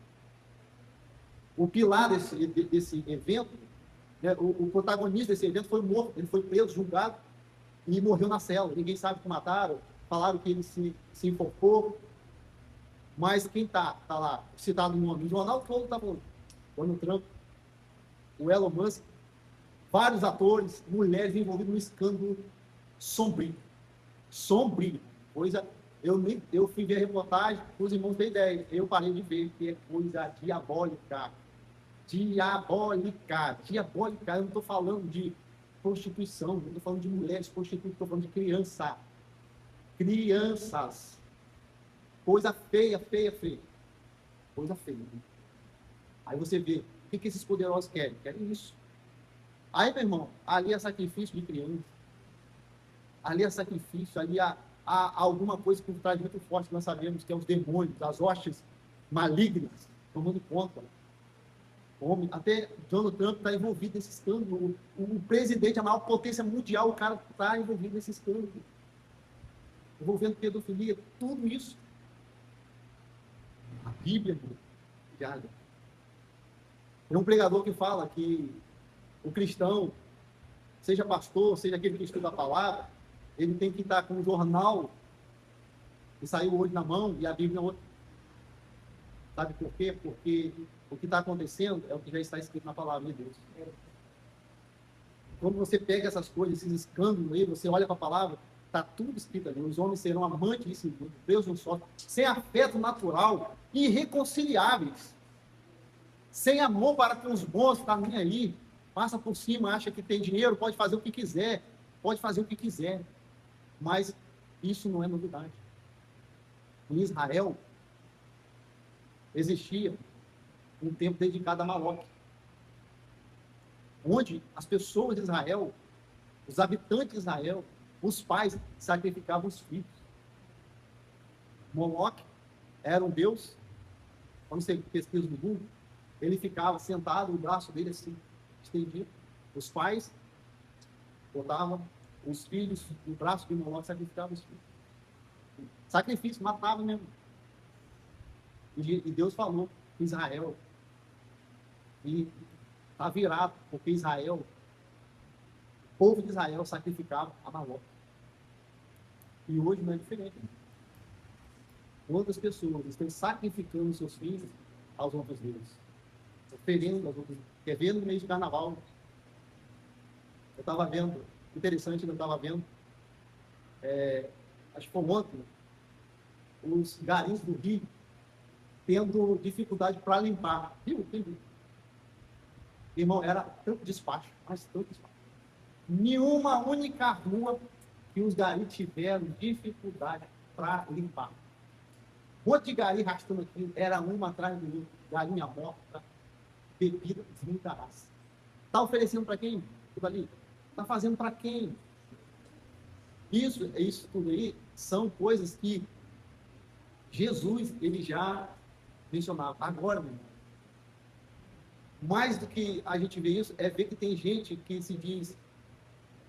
O pilar desse evento, né, o protagonista desse evento foi morto, ele foi preso, julgado, e morreu na cela. Ninguém sabe que mataram, falaram que ele se enforcou, mas quem está lá, citado no nome, o jornal todo está falando, Donald Trump, o Elon Musk, vários atores, mulheres envolvidos num escândalo sombrio. Sombrio. Coisa, eu fui ver a reportagem, os irmãos têm ideia, eu parei de ver, que é coisa diabólica. Diabólica. Eu não estou falando de prostituição, não estou falando de mulheres prostitutas, estou falando de criança. Crianças. Coisa feia. Coisa feia. Aí você vê, o que esses poderosos querem? Querem isso. Aí, meu irmão, ali é sacrifício de criança. Ali é sacrifício, ali há alguma coisa por trás muito forte que nós sabemos, que é os demônios, as hostes malignas, tomando conta. Até Donald Trump está envolvido nesse escândalo. O presidente, a maior potência mundial, o cara está envolvido nesse escândalo. Envolvendo pedofilia, tudo isso. A Bíblia, cara. Tem um pregador que fala que o cristão, seja pastor, seja aquele que estuda a palavra, ele tem que estar com um jornal e sair o olho na mão e a Bíblia na outra. Sabe por quê? Porque o que está acontecendo é o que já está escrito na palavra de Deus. Quando você pega essas coisas, esses escândalos aí, você olha para a palavra, está tudo escrito ali. Os homens serão amantes desse mundo, Deus não só, sem afeto natural, irreconciliáveis, sem amor para com os bons, está nem aí, passa por cima, acha que tem dinheiro, pode fazer o que quiser, mas isso não é novidade. Em Israel, existia um tempo dedicado a Moloque, onde as pessoas de Israel, os habitantes de Israel, os pais sacrificavam os filhos. Moloque era um deus, quando você pesquisa no Google, ele ficava sentado, o braço dele assim, estendido. Os pais botavam os filhos no braço de Moloque, sacrificavam os filhos. Sacrifício, matava mesmo. E Deus falou com Israel, e está virado, porque Israel, o povo de Israel sacrificava a Moloque. E hoje não é diferente. Outras pessoas estão sacrificando seus filhos aos outros deuses, oferecendo aos outros. Quer ver no mês de carnaval? Eu estava vendo, interessante, eu estava vendo, acho que foi ontem, os garis do Rio tendo dificuldade para limpar. Viu? Irmão, era tanto despacho, mas tanto despacho. Nenhuma única rua que os garis tiveram dificuldade para limpar. Um monte de gari arrastando aqui, era uma atrás do outro, galinha morta, bebida, muita raça. Está oferecendo para quem? Tudo ali. Está fazendo para quem? Isso tudo aí são coisas que Jesus, ele já mencionava. Agora, meu irmão, mais do que a gente vê isso, é ver que tem gente que se diz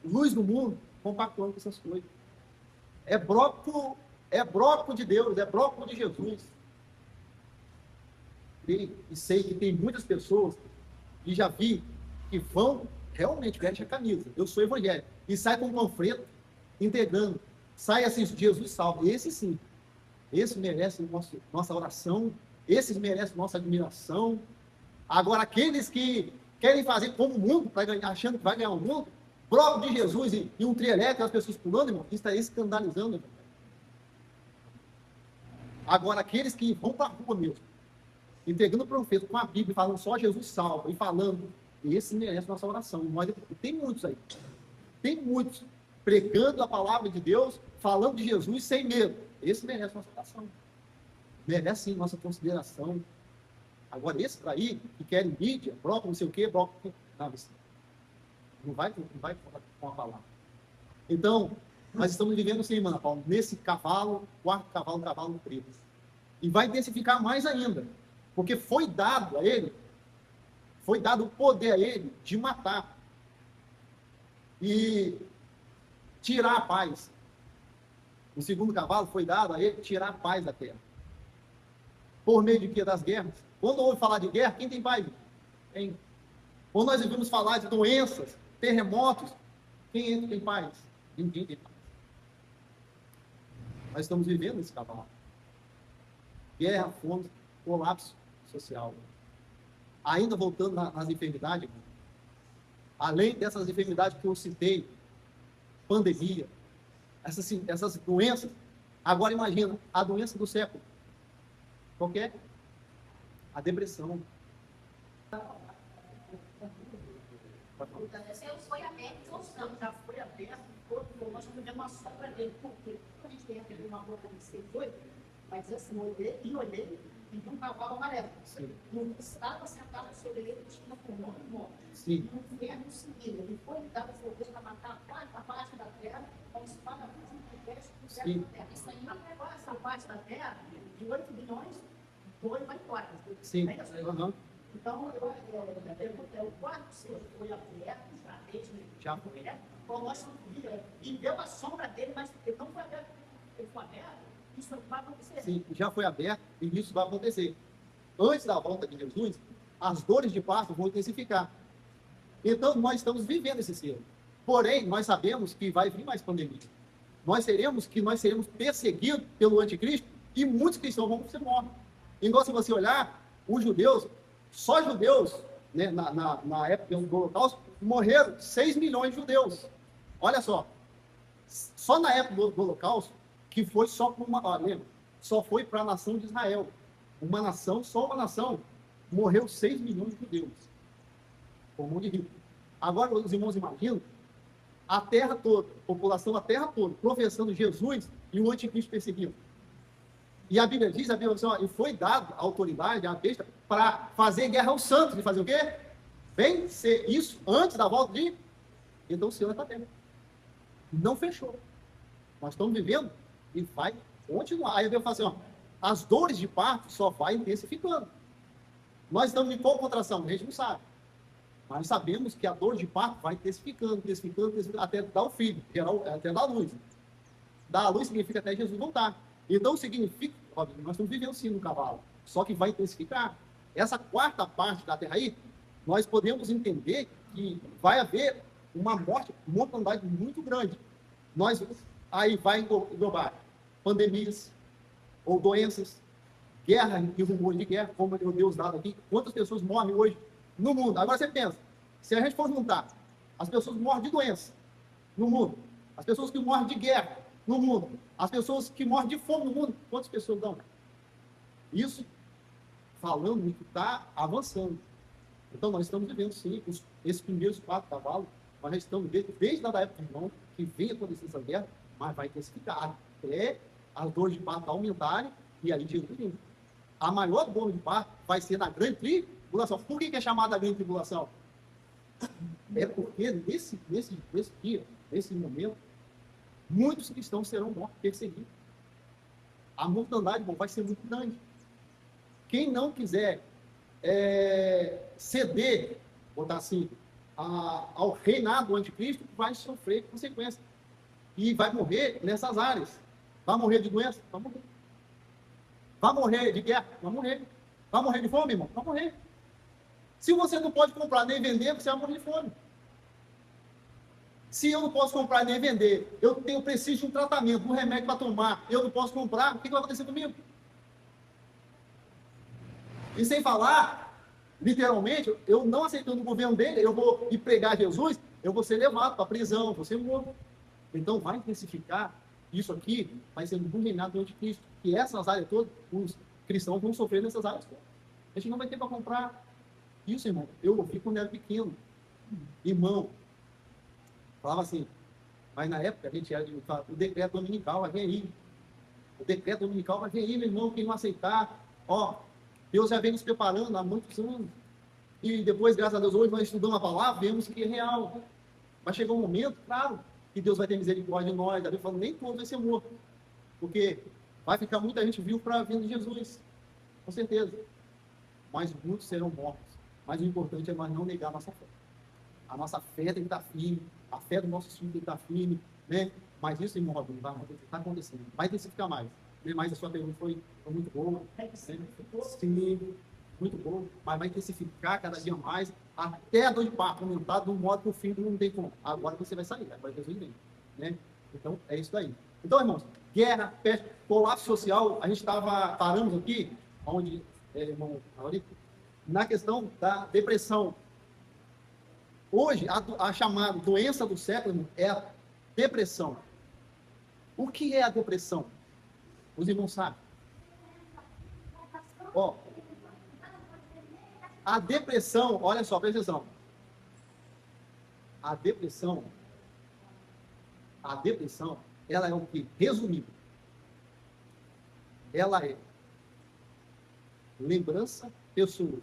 luz do mundo, compactuando com essas coisas. É brócolis de Deus, é brócolis de Jesus. E sei que tem muitas pessoas que já vi que vão, realmente vestem a camisa. Eu sou evangélico. E sai com um panfleto, entregando. Sai assim, Jesus salva. Esse sim. Esse merece nossa oração. Esses merecem nossa admiração. Agora, aqueles que querem fazer como o mundo, achando que vai ganhar o mundo, bloco de Jesus e um trio elétrico, as pessoas pulando, irmão, isso está escandalizando. Irmão. Agora, aqueles que vão para a rua mesmo, entregando o profeta com a Bíblia, falando só Jesus salva, e falando, esse merece nossa oração. Tem muitos aí. Tem muitos pregando a palavra de Deus, falando de Jesus sem medo. Esse merece nossa oração. Merece sim nossa consideração. Agora, esse aí, que querem mídia, bloco não sei o quê, bloco... Não vai com a palavra. Então, Nós estamos vivendo, sim, Ana Paula, nesse cavalo, quarto cavalo, cavalo preto. E vai intensificar mais ainda, porque foi dado a ele, foi dado o poder a ele de matar e tirar a paz. O segundo cavalo foi dado a ele tirar a paz da terra. Por meio de quê? Das guerras. Quando ouve falar de guerra, quem tem paz? Quem? Quando nós ouvimos falar de doenças, terremotos, quem tem paz? Ninguém tem paz. Nós estamos vivendo esse cavalo. Guerra, fome, colapso social. Ainda voltando nas enfermidades, além dessas enfermidades que eu citei, pandemia, essas doenças, agora imagina, a doença do século. Qual que é? A depressão. Foi aberto, já foi aberto, nós estamos vendo uma sombra dele, porque a gente tem aquele uma boca de 6,8, mas assim, olhei, e um cavalo amarelo. Não estava sentado sobre ele, tinha um morto. Sim. Um inferno seguindo. Ele foi dado por Deus para matar a parte da terra, com espada de peste do céu da terra. Isso aí não é essa parte da terra, de 8 bilhões, 2 vai embora. Sim. Uhum. Então, o quarto seja foi aberto, já foi, né? Como nós e deu a sombra dele, mas ele não foi aberto. Ele foi aberto, isso vai acontecer. Sim, já foi aberto e isso vai acontecer. Antes da volta de Jesus, as dores de parto vão intensificar. Então, nós estamos vivendo esse ciclo. Porém, nós sabemos que vai vir mais pandemia. Nós seremos perseguidos pelo anticristo e muitos cristãos vão ser mortos. Igual se você olhar, os judeus, só judeus, né, na época do Holocausto, morreram 6 milhões de judeus. Olha só, só na época do Holocausto, que foi só para só foi para a nação de Israel. Só uma nação, morreu 6 milhões de judeus. Foi um monte de rico. Agora, os irmãos imaginam, a terra toda, a população da terra toda, professando Jesus e o anticristo perseguindo. E a Bíblia diz, e foi dado a autoridade, a besta, para fazer guerra aos santos. E fazer o quê? Vencer isso antes da volta de... Então o Senhor está tendo. Não fechou. Nós estamos vivendo e vai continuar. Aí eu falo assim, as dores de parto só vai intensificando. Nós estamos em qual contração? A gente não sabe. Mas sabemos que a dor de parto vai intensificando, até dar o filho, até dar a luz. Dar a luz significa até Jesus voltar. Então significa, óbvio, nós estamos vivendo sim no cavalo, só que vai intensificar. Essa quarta parte da terra aí, nós podemos entender que vai haver uma morte, uma mortandade muito grande. Aí vai englobar pandemias ou doenças, guerra e rumores de guerra, como meu Deus dado aqui. Quantas pessoas morrem hoje no mundo? Agora você pensa, se a gente for juntar as pessoas que morrem de doença no mundo, as pessoas que morrem de guerra no mundo, as pessoas que morrem de fome no mundo, quantas pessoas dão? Isso falando que está avançando. Então, nós estamos vivendo, sim, esses primeiros 4 cavalos, nós já estamos desde a época do irmão, que vem acontecendo essa guerra, mas vai intensificar até as dores de parto aumentarem e aí Jesus vem. A maior dor de parto vai ser na grande tribulação. Por que é chamada grande tribulação? É porque nesse dia, nesse momento, muitos cristãos serão mortos, perseguidos. A mortandade vai ser muito grande. Quem não quiser ceder, botar assim, ao reinado do anticristo, vai sofrer consequências. E vai morrer nessas áreas. Vai morrer de doença? Vai morrer. Vai morrer de guerra? Vai morrer. Vai morrer de fome, irmão? Vai morrer. Se você não pode comprar nem vender, você vai morrer de fome. Se eu não posso comprar nem vender, eu preciso de um tratamento, um remédio para tomar, eu não posso comprar, o que vai acontecer comigo? E sem falar, literalmente, eu não aceitando o governo dele, eu vou ir pregar Jesus, eu vou ser levado para a prisão, vou ser morto. Então vai intensificar isso aqui, vai ser um reinado do anticristo. E essas áreas todas, os cristãos vão sofrer nessas áreas todas. A gente não vai ter para comprar isso, irmão. Eu ouvi quando era pequeno. Irmão, falava assim, mas na época a gente era o decreto dominical vai vir aí. O decreto dominical vai vir aí, meu irmão, quem não aceitar, Deus já vem nos preparando há muitos anos. E depois, graças a Deus, hoje nós estudamos a palavra, vemos que é real. Vai chegar um momento, claro, que Deus vai ter misericórdia de nós. Davi falando, nem todos vai ser morto, porque vai ficar muita gente viva para a vinda de Jesus, com certeza. Mas muitos serão mortos. Mas o importante é nós não negar a nossa fé. A nossa fé tem que estar firme, a fé do nosso filho tem que estar firme, né? Mas isso, irmão Robinho, está acontecendo. Vai intensificar mais. Mas a sua pergunta foi muito boa. Sim, muito boa. Mas vai intensificar cada dia mais, até a dor de parto aumentar de um modo que o filho não tem como. Agora você vai sair, agora Jesus vem. Né? Então, é isso daí. Então, irmãos, guerra, peste, colapso social, a gente paramos aqui, onde, irmão, na questão da depressão. Hoje, a chamada doença do século é a depressão. O que é a depressão? Os irmãos sabem. Ó, a depressão, olha só, presta atenção. A depressão, ela é o que? Resumido. Ela é pessoas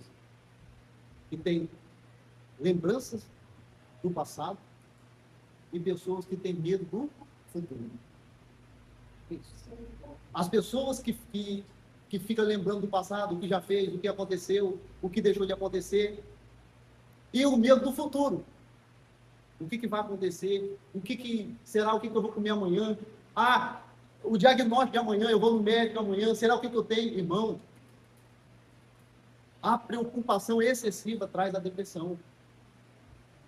que têm lembranças do passado e pessoas que têm medo do futuro. Isso. As pessoas que ficam lembrando do passado, o que já fez, o que aconteceu, o que deixou de acontecer, e o medo do futuro. O que vai acontecer? Será o que eu vou comer amanhã? Ah, o diagnóstico de amanhã, eu vou no médico amanhã, será o que eu tenho? Irmão, a preocupação excessiva traz a depressão.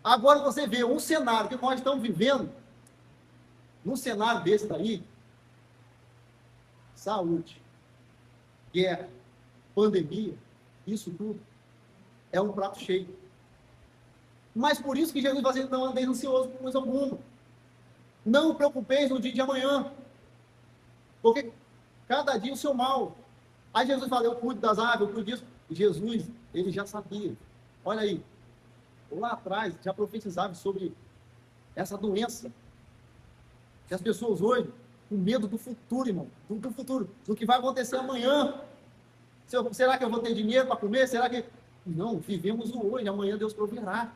Agora você vê um cenário que nós estamos vivendo, num cenário desse daí, saúde, guerra, pandemia, isso tudo é um prato cheio. Mas por isso que Jesus vai dizer, não andeis ansioso por coisa alguma. Não preocupeis no dia de amanhã. Porque cada dia o seu mal. Aí Jesus fala, eu cuido das aves, eu cuido disso. Jesus, ele já sabia. Olha aí, lá atrás, já profetizava sobre essa doença. E as pessoas hoje, com medo do futuro, irmão, do futuro, do que vai acontecer amanhã. Será que eu vou ter dinheiro para comer? Será que... Não, vivemos o hoje, amanhã Deus proverá.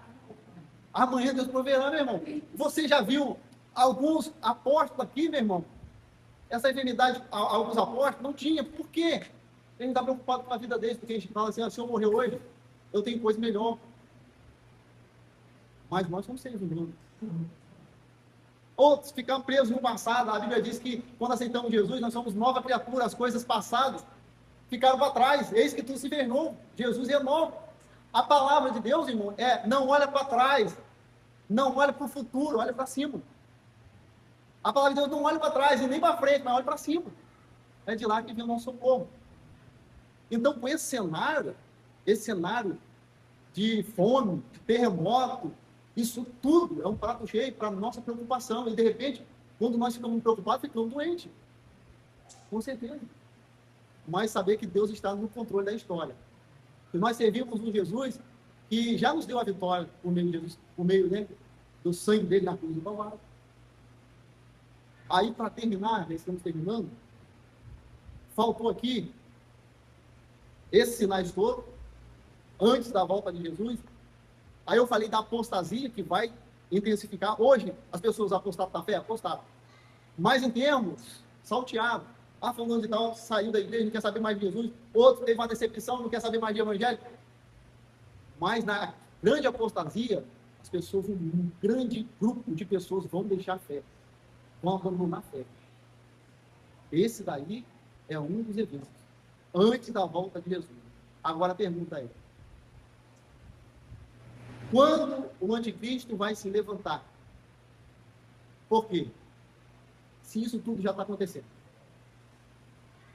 Amanhã Deus proverá, meu irmão. Você já viu alguns apóstolos aqui, meu irmão? Essa enfermidade, alguns apóstolos, não tinha. Por quê? Ele está preocupado com a vida deles, porque a gente fala assim, se eu morrer hoje, eu tenho coisa melhor. Mas nós somos seres humanos. Outros ficam presos no passado. A Bíblia diz que quando aceitamos Jesus, nós somos nova criatura, as coisas passadas ficaram para trás. Eis que tudo se fez novo. Jesus é novo. A palavra de Deus, irmão, não olha para trás, não olha para o futuro, olha para cima. A palavra de Deus não olha para trás e nem para frente, mas olha para cima. É de lá que vem o nosso socorro. Então, com esse cenário de fome, de terremoto, isso tudo é um prato cheio para a nossa preocupação. E, de repente, quando nós ficamos preocupados, ficamos doentes. Com certeza. Mas saber que Deus está no controle da história. E nós servimos um Jesus que já nos deu a vitória por meio de Jesus, por meio, né, do sangue dele na cruz do Calvário. Aí, para terminar, já estamos terminando, faltou aqui esses sinais todos, antes da volta de Jesus. Aí eu falei da apostasia, que vai intensificar. Hoje, as pessoas apostaram da fé, apostaram. Mas em termos, salteado. Fulano de tal saiu da igreja, não quer saber mais de Jesus. Outro teve uma decepção, não quer saber mais de evangelho. Mas na grande apostasia, as pessoas, um grande grupo de pessoas vão deixar a fé. Vão abandonar a fé. Esse daí é um dos eventos. Antes da volta de Jesus. Agora a pergunta é: quando o anticristo vai se levantar? Por quê? Se isso tudo já está acontecendo.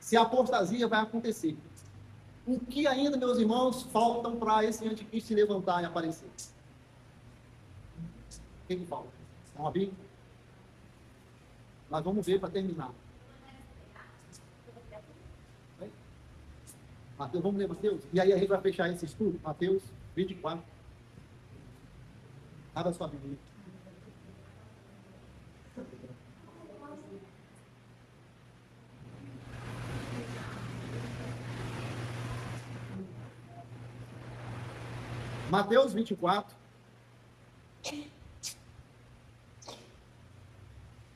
Se a apostasia vai acontecer. O que ainda, meus irmãos, faltam para esse anticristo se levantar e aparecer? O que falta? Vamos abrir? Nós vamos ver para terminar. Mateus, vamos ler Mateus? E aí a gente vai fechar esse estudo. Mateus 24. Abra sua Bíblia. Mateus 24.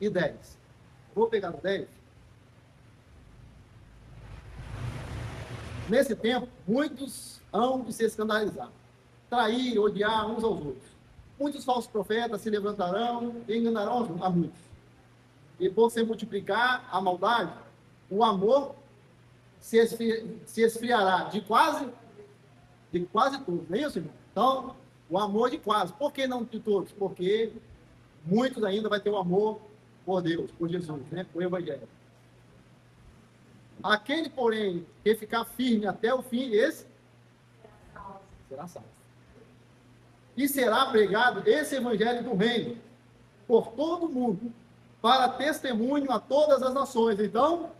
e 10. Vou pegar o 10. Nesse tempo, muitos hão de se escandalizar, trair, odiar uns aos outros. Muitos falsos profetas se levantarão e enganarão a muitos. E por se multiplicar a maldade, o amor se esfriará de quase todos. Não é isso, irmão? Então, o amor de quase. Por que não de todos? Porque muitos ainda vai ter o amor por Deus, por Jesus, né? Por Evangelho. Aquele, porém, que ficar firme até o fim, esse será salvo. E será pregado esse Evangelho do Reino por todo o mundo, para testemunho a todas as nações. Então,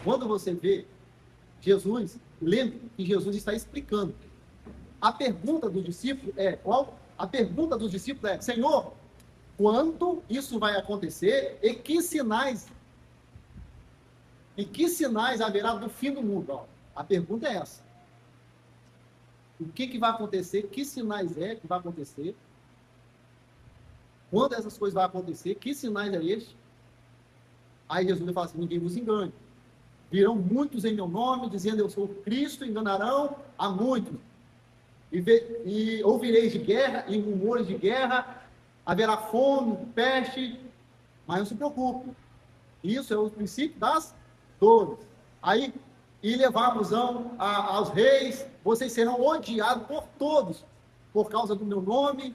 quando você vê Jesus, lembre que Jesus está explicando. A pergunta do discípulo é qual? A pergunta dos discípulos é: Senhor, quando isso vai acontecer e que sinais haverá do fim do mundo? Ó, a pergunta é essa. O que vai acontecer? Que sinais é que vai acontecer? Quando essas coisas vão acontecer? Que sinais é este? Aí Jesus vai falar assim: ninguém vos engane. Virão muitos em meu nome, dizendo eu sou Cristo, enganarão a muitos. E ouvireis de guerra e rumores de guerra, haverá fome, peste, mas não se preocupe. Isso é o princípio das dores. Aí, e levar-vos-ão aos reis, vocês serão odiados por todos, por causa do meu nome.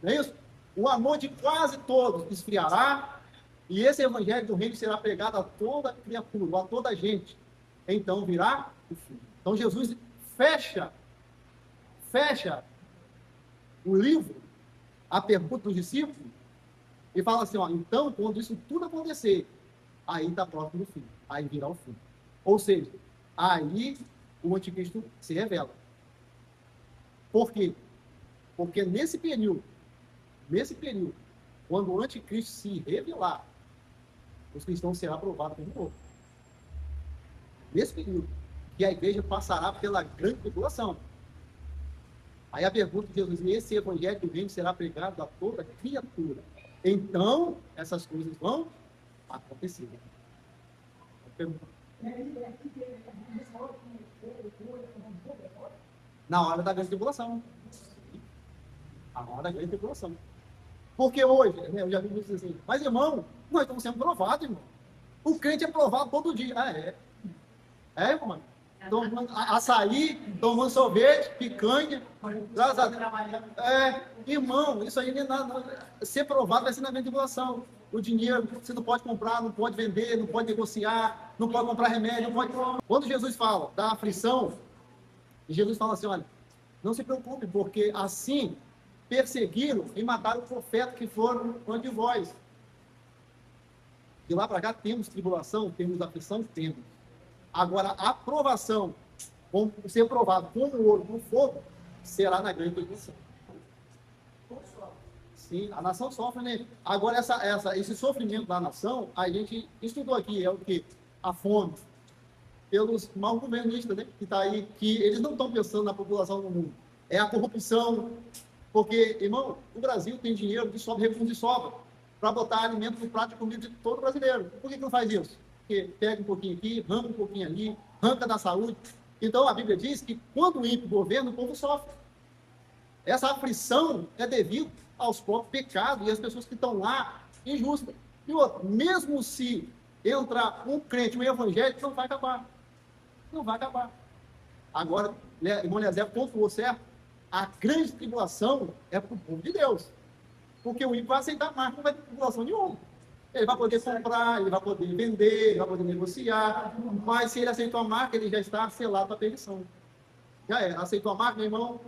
Não é isso? O amor de quase todos esfriará, e esse evangelho do reino será pregado a toda criatura, a toda gente. Então virá o fim. Então Jesus fecha o livro, a pergunta dos discípulos, e fala assim, ó, então, quando isso tudo acontecer, aí está próximo do fim, aí virá o fim. Ou seja, aí o anticristo se revela. Por quê? Porque nesse período, quando o anticristo se revelar, os cristãos serão aprovados como novo. Nesse período, que a igreja passará pela grande tribulação. Aí a pergunta de Jesus: esse evangelho do reino será pregado a toda criatura. Então, essas coisas vão acontecer. Na hora da grande tribulação. Na hora da grande tribulação. Porque hoje, né, eu já vi muitos assim, mas irmão, nós estamos sendo provados, irmão. O crente é provado todo dia. Ah, é? É, irmão? Tomando açaí, tomando sorvete, picanha. Graças a Deus. Irmão, isso aí não é nada. Ser provado vai ser na grande tribulação. O dinheiro, você não pode comprar, não pode vender, não pode negociar, não pode comprar remédio, não pode... Quando Jesus fala da aflição, Jesus fala assim, olha, não se preocupe, porque assim perseguiram e mataram o profeta que foram antes de vós. De lá para cá temos tribulação, temos aflição, temos. Agora, a aprovação, como ser provado com o ouro, com o fogo, será na grande tribulação. Sim, a nação sofre, né? Agora, esse sofrimento da nação, a gente estudou aqui, é o que? A fome. Pelos mal governistas, né? Que está aí, que eles não estão pensando na população do mundo. É a corrupção. Porque, irmão, o Brasil tem dinheiro de sobra, recursos de sobra, para botar alimento no prato de comida de todo brasileiro. Por que não faz isso? Porque pega um pouquinho aqui, arranca um pouquinho ali, arranca da saúde. Então, a Bíblia diz que quando o ímpio governa, o povo sofre. Essa aflição é devido aos próprios pecados e às pessoas que estão lá injustas. E outro, mesmo se entrar um crente, um evangélico, não vai acabar. Não vai acabar. Agora, irmão Eliezer pontuou certo, a grande tribulação é para o povo de Deus. Porque o ímpio vai aceitar mais, não vai ter tribulação nenhuma. Ele vai poder comprar, ele vai poder vender, ele vai poder negociar, mas se ele aceitou a marca, ele já está selado para a perdição. Já é, aceitou a marca, meu irmão,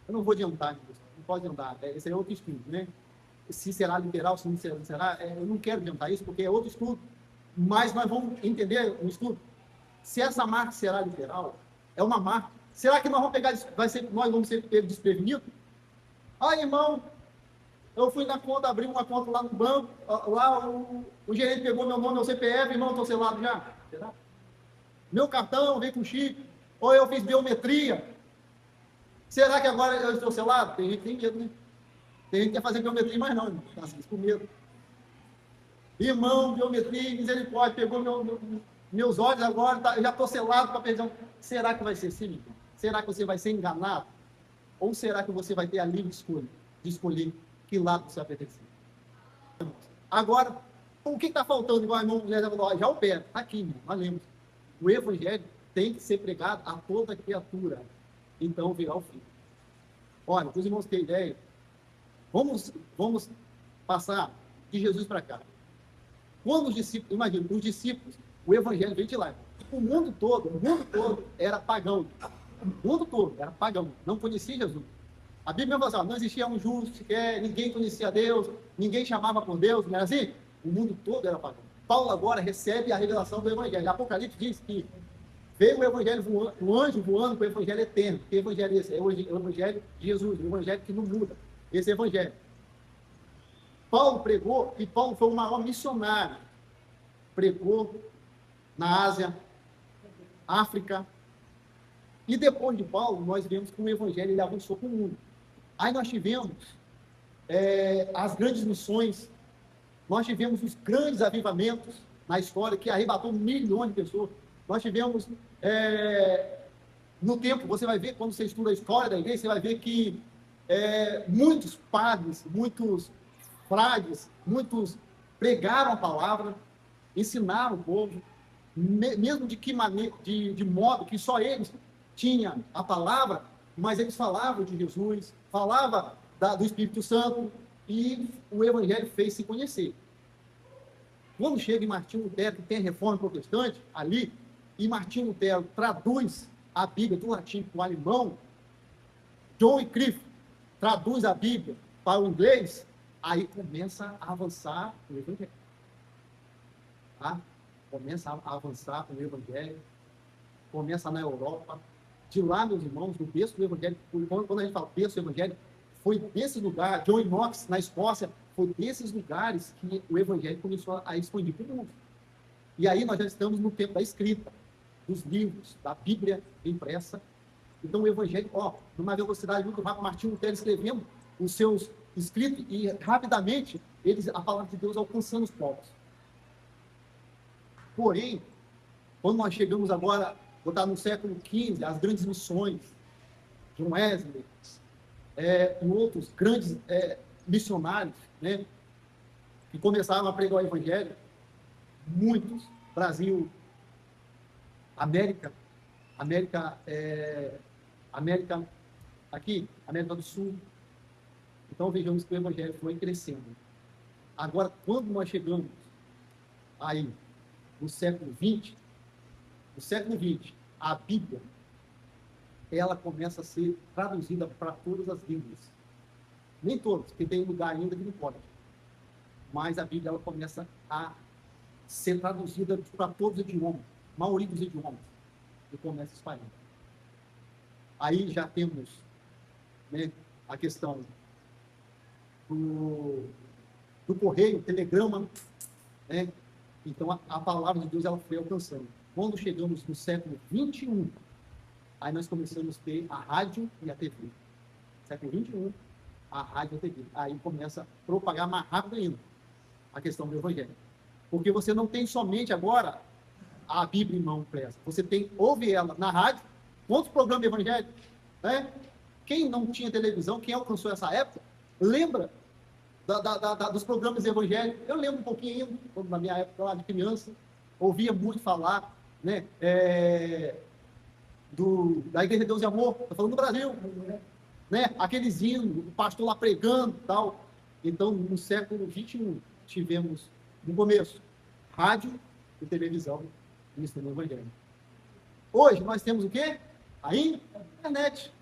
eu não vou adiantar, não pode adiantar, esse é outro estudo, né? Se será literal, se não será, eu não quero adiantar isso, porque é outro estudo, mas nós vamos entender um estudo. Se essa marca será literal, é uma marca, será que nós vamos pegar, nós vamos ser pegos desprevenidos? Ah, irmão, eu fui na conta, abri uma conta lá no banco, lá o gerente pegou meu nome, meu CPF, irmão, estou selado já. Será? Meu cartão veio com chip, ou eu fiz biometria. Será que agora eu estou selado? Tem gente que tem medo, né? Tem gente que quer fazer biometria, mas não, está assim, com medo. Irmão, biometria, misericórdia, pegou meus olhos agora, tá, eu já estou selado para perdão. Será que vai ser assim, irmão? Será que você vai ser enganado? Ou será que você vai ter a livre escolha de escolher que lado você vai pertencer? Agora, o que está faltando? Igual a irmão já opera. Está aqui, irmão, nós lemos. O evangelho tem que ser pregado a toda criatura. Então virá o fim. Olha, para os irmãos terem ideia, vamos passar de Jesus para cá. Quando os discípulos, imagina, os discípulos, o evangelho veio de lá. O mundo todo era pagão. O mundo todo era pagão, não conhecia Jesus. A Bíblia fala assim, não existia um justo sequer, ninguém conhecia Deus, ninguém chamava por Deus, não era assim? O mundo todo era pagão. Paulo agora recebe a revelação do evangelho. Apocalipse diz que veio o evangelho voando, um anjo voando com o evangelho eterno. Que evangelho é esse? É o evangelho de Jesus, o evangelho que não muda. Esse evangelho. Paulo pregou, e Paulo foi o maior missionário. Pregou na Ásia, África. E depois de Paulo, nós vemos que o evangelho ele avançou para o mundo. Aí nós tivemos as grandes missões, nós tivemos os grandes avivamentos na história, que arrebatou milhões de pessoas. Nós tivemos, no tempo, você vai ver, quando você estuda a história da igreja, você vai ver que muitos padres, muitos frades, muitos pregaram a palavra, ensinaram o povo, mesmo de que maneira, de modo que só eles tinham a palavra, mas eles falavam de Jesus, falavam do Espírito Santo, e o evangelho fez se conhecer. Quando chega em Martinho Lutero, que tem a reforma protestante ali, e Martinho Lutero traduz a Bíblia do latim para o alemão, John Wycliffe traduz a Bíblia para o inglês, aí começa a avançar o evangelho. Tá? Começa a avançar o evangelho, começa na Europa. De lá, meus irmãos, no berço do evangelho, quando a gente fala berço do evangelho, foi desses lugares, John Knox, na Escócia, foi desses lugares que o evangelho começou a expandir para o mundo. E aí nós já estamos no tempo da escrita, dos livros, da Bíblia impressa. Então o evangelho, numa velocidade muito rápida, Martinho Lutero escrevendo os seus escritos e rapidamente a palavra de Deus alcançando os povos. Porém, quando nós chegamos agora, vou estar no século XV, as grandes missões, John Wesley, e outros grandes missionários, né, que começaram a pregar o evangelho, muitos, Brasil, América aqui, América do Sul. Então vejamos que o evangelho foi crescendo. Agora, quando nós chegamos aí no século XX, a Bíblia, ela começa a ser traduzida para todas as línguas. Nem todos, porque tem lugar ainda que não pode. Mas a Bíblia, ela começa a ser traduzida para todos os idiomas, a maioria dos idiomas, e começa a espalhar. Aí já temos, né, a questão do correio, telegrama, né? Então a palavra de Deus ela foi alcançando. Quando chegamos no século XXI, aí nós começamos a ter a rádio e a TV. Século XXI, a rádio e a TV. Aí começa a propagar mais rápido ainda a questão do evangelho. Porque você não tem somente agora a Bíblia em mão impressa. Você ouve ela na rádio. Quantos programas de evangelho? Né? Quem não tinha televisão, quem alcançou essa época, lembra dos programas de evangelho. Eu lembro um pouquinho ainda, na minha época lá de criança, ouvia muito falar, né, da Igreja de Deus e Amor, estou falando do Brasil, né, aqueles hinos, o pastor lá pregando e tal. Então, no século XXI, tivemos, no começo, rádio e televisão, isso no evangelho. Hoje, nós temos o quê? A internet.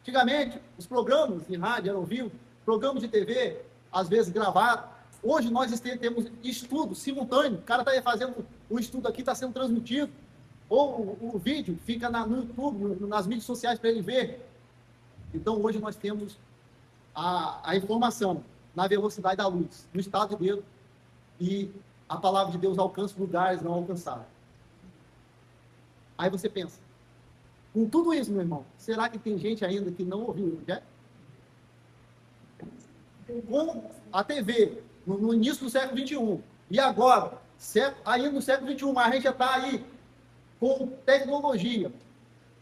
Antigamente, os programas de rádio eram vivos, programas de TV, às vezes gravados. Hoje, nós temos estudo simultâneo. O cara está fazendo o estudo aqui, está sendo transmitido. Ou o vídeo fica no YouTube, nas mídias sociais para ele ver. Então, hoje nós temos a informação na velocidade da luz, no estado de Deus, e a palavra de Deus alcança lugares não alcançados. Aí você pensa, Com tudo isso, meu irmão, será que tem gente ainda que não ouviu o evangelho? Com a TV, no início do século XXI, e agora, ainda no século XXI, mas a gente já está aí com tecnologia.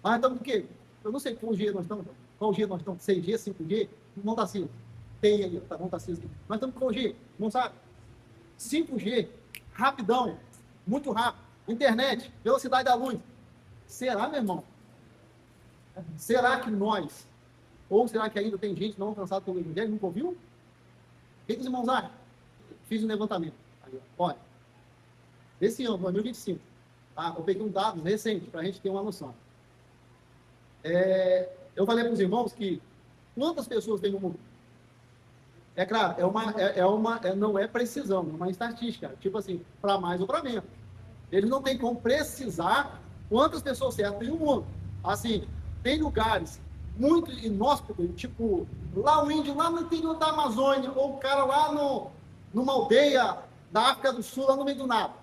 Mas estamos o quê? Eu não sei qual G nós estamos. Qual G nós estamos? 6G, 5G? Não está assim. Tem aí, tá bom, tá assim. Nós estamos com qual G? Não sabe? 5G, rapidão, muito rápido. Internet, velocidade da luz. Será, meu irmão? Será que nós, ou será que ainda tem gente não alcançada pelo Evangelho, nunca ouviu? O que os irmãos acham? Fiz um levantamento. Aí, olha, esse ano, 2025, tá? Eu peguei um dado recente para a gente ter uma noção. Eu falei para os irmãos que quantas pessoas tem no mundo? É claro, não é precisão, é uma estatística, tipo assim, para mais ou para menos. Eles não têm como precisar quantas pessoas certas tem no mundo. Assim, tem lugares muito inóspitos, tipo, lá o índio, lá no interior da Amazônia, ou o cara lá numa aldeia da África do Sul, lá no meio do nada.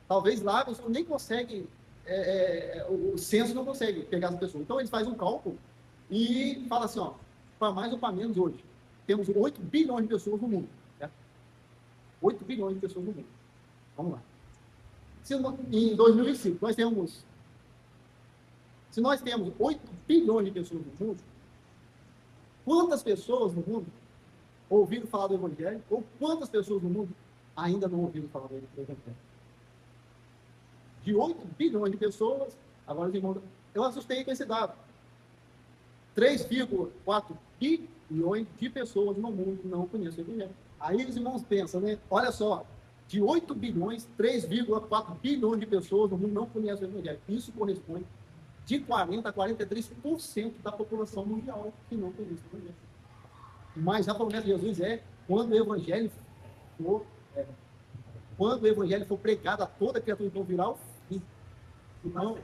Talvez lá você nem consegue, o censo não consegue pegar as pessoas. Então, eles fazem um cálculo e falam assim, ó, para mais ou para menos hoje, temos 8 bilhões de pessoas no mundo. Certo? 8 bilhões de pessoas no mundo. Vamos lá. Em 2025, se nós temos 8 bilhões de pessoas no mundo, quantas pessoas no mundo ouviram falar do Evangelho? Ou quantas pessoas no mundo ainda não ouviram falar do Evangelho? De 8 bilhões de pessoas, agora os irmãos, eu assustei com esse dado. 3,4 bilhões de pessoas no mundo não conhecem o Evangelho. Aí os irmãos pensam, né? Olha só, de 8 bilhões, 3,4 bilhões de pessoas no mundo não conhecem o Evangelho. Isso corresponde de 40% a 43% da população mundial que não conhece o Evangelho. Mas a promessa de Jesus é quando o Evangelho for pregado a toda criatura, então virá o fim. Então,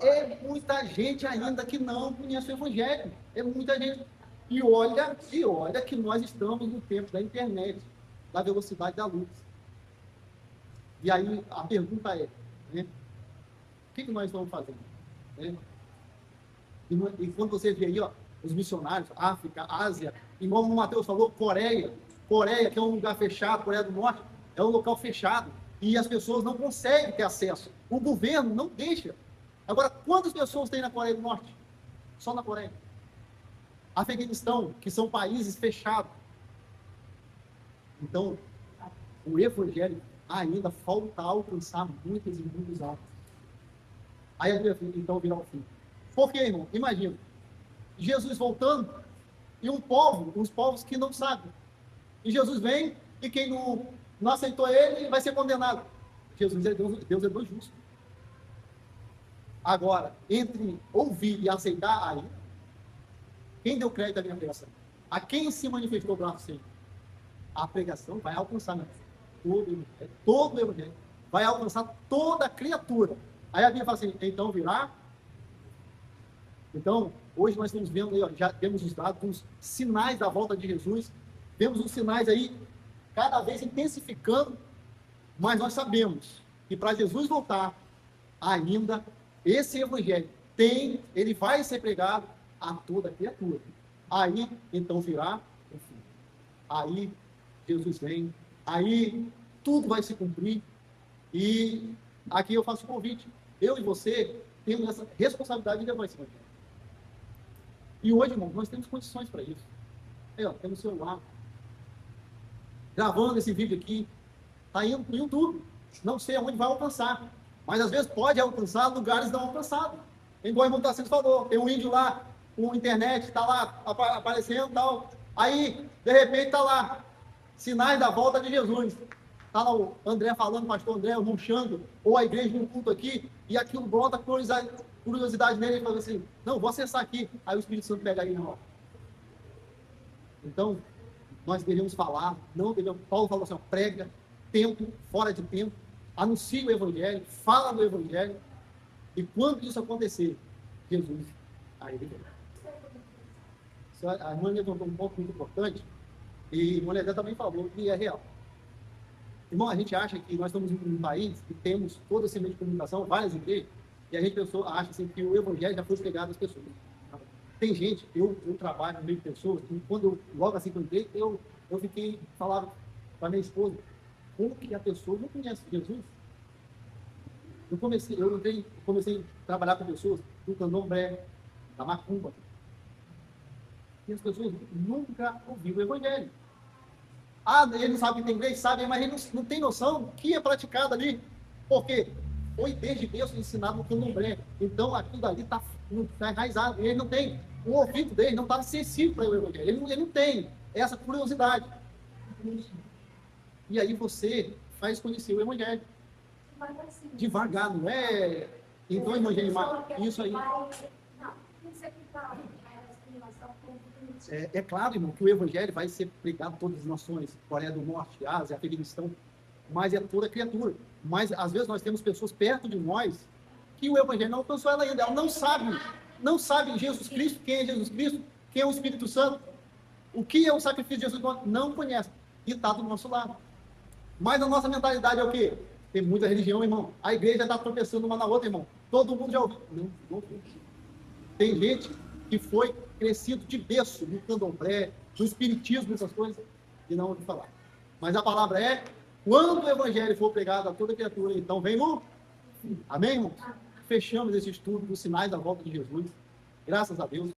é muita gente ainda que não conhece o Evangelho. É muita gente. E olha que nós estamos no tempo da internet, da velocidade da luz. E aí a pergunta é, né, o que nós estamos fazendo? Né? E quando você vê aí, ó, os missionários, África, Ásia, igual o Mateus falou, Coreia, que é um lugar fechado, Coreia do Norte, é um local fechado, e as pessoas não conseguem ter acesso. O governo não deixa. Agora, quantas pessoas tem na Coreia do Norte? Só na Coreia. Afeganistão, que são países fechados. Então, o Evangelho ainda falta alcançar muitas e muitas almas. Aí, então, virá o fim. Por quê, irmão? Imagina, Jesus voltando e uns povos que não sabem. E Jesus vem e quem não aceitou ele vai ser condenado. Jesus é Deus é Deus justo. Agora, entre ouvir e aceitar, aí, quem deu crédito à minha pregação? A quem se manifestou o braço sem? A pregação vai alcançar todo o Evangelho. Vai alcançar toda a criatura. Aí a Bíblia fala assim, então virá. Então, hoje nós estamos vendo aí, ó, já temos os dados, os sinais da volta de Jesus, vemos os sinais aí cada vez intensificando, mas nós sabemos que para Jesus voltar, ainda esse Evangelho ele vai ser pregado a toda a criatura. Aí, então virá o fim. Aí, Jesus vem, aí tudo vai se cumprir, e aqui eu faço um convite. Eu e você temos essa responsabilidade de levar esse Evangelho. E hoje, irmão, nós temos condições para isso. Aí, ó, temos o celular. Gravando esse vídeo aqui. Está indo para o YouTube. Não sei aonde vai alcançar. Mas às vezes pode alcançar lugares não alcançados. Igual o irmão Tarcísio falou. Tem um índio lá, com internet, está lá aparecendo e tal. Aí, de repente, está lá. Sinais da volta de Jesus. Está lá o André falando, o pastor André, murchando, ou a igreja no culto aqui, e aquilo brota curiosidade nele, ele fala assim, não, vou acessar aqui. Aí o Espírito Santo pega aí na hora. Então, nós devemos falar, não devemos. Paulo falou assim, ó, prega, tempo, fora de tempo, anuncia o Evangelho, fala do Evangelho, e quando isso acontecer, Jesus, aí ele vem. A irmã levantou um ponto muito importante, e a irmã Ledé também falou que é real. Irmão, a gente acha que nós estamos em um país que temos todo esse meio de comunicação, várias igrejas, E a gente acha assim, que o evangelho já foi pregado às pessoas. Tem gente, eu trabalho no meio de pessoas, e quando logo assim que eu entrei, eu fiquei, falava para minha esposa, como que a pessoa não conhece Jesus? Eu comecei a trabalhar com pessoas do candomblé, da macumba, e as pessoas nunca ouviram o evangelho. Ah, ele não sabe que tem inglês, sabe, mas ele não tem noção do que é praticado ali. Por quê? Foi desde berço ensinado no candomblé. Então, aquilo dali está enraizado. Ele não tem, o ouvido dele não está sensível para o evangelho. Ele não tem essa curiosidade. E aí você faz conhecer o evangelho. Devagar, não é? Então, o evangelho, isso aí. É claro, irmão, que o evangelho vai ser pregado a todas as nações, Coreia do Norte, Ásia, Afeganistão, mas é toda criatura. Mas, às vezes, nós temos pessoas perto de nós que o evangelho não alcançou ela ainda. Ela não sabe Jesus Cristo, quem é Jesus Cristo, quem é o Espírito Santo, o que é o sacrifício de Jesus, não conhece. E está do nosso lado. Mas a nossa mentalidade é o quê? Tem muita religião, irmão. A igreja está tropeçando uma na outra, irmão. Todo mundo já ouviu. Não. Tem gente que foi crescido de berço no candomblé, no espiritismo, essas coisas, e não ouviu falar. Mas a palavra é, quando o evangelho for pregado a toda criatura, então vem o... Amém, irmão? Fechamos esse estudo dos sinais da volta de Jesus. Graças a Deus.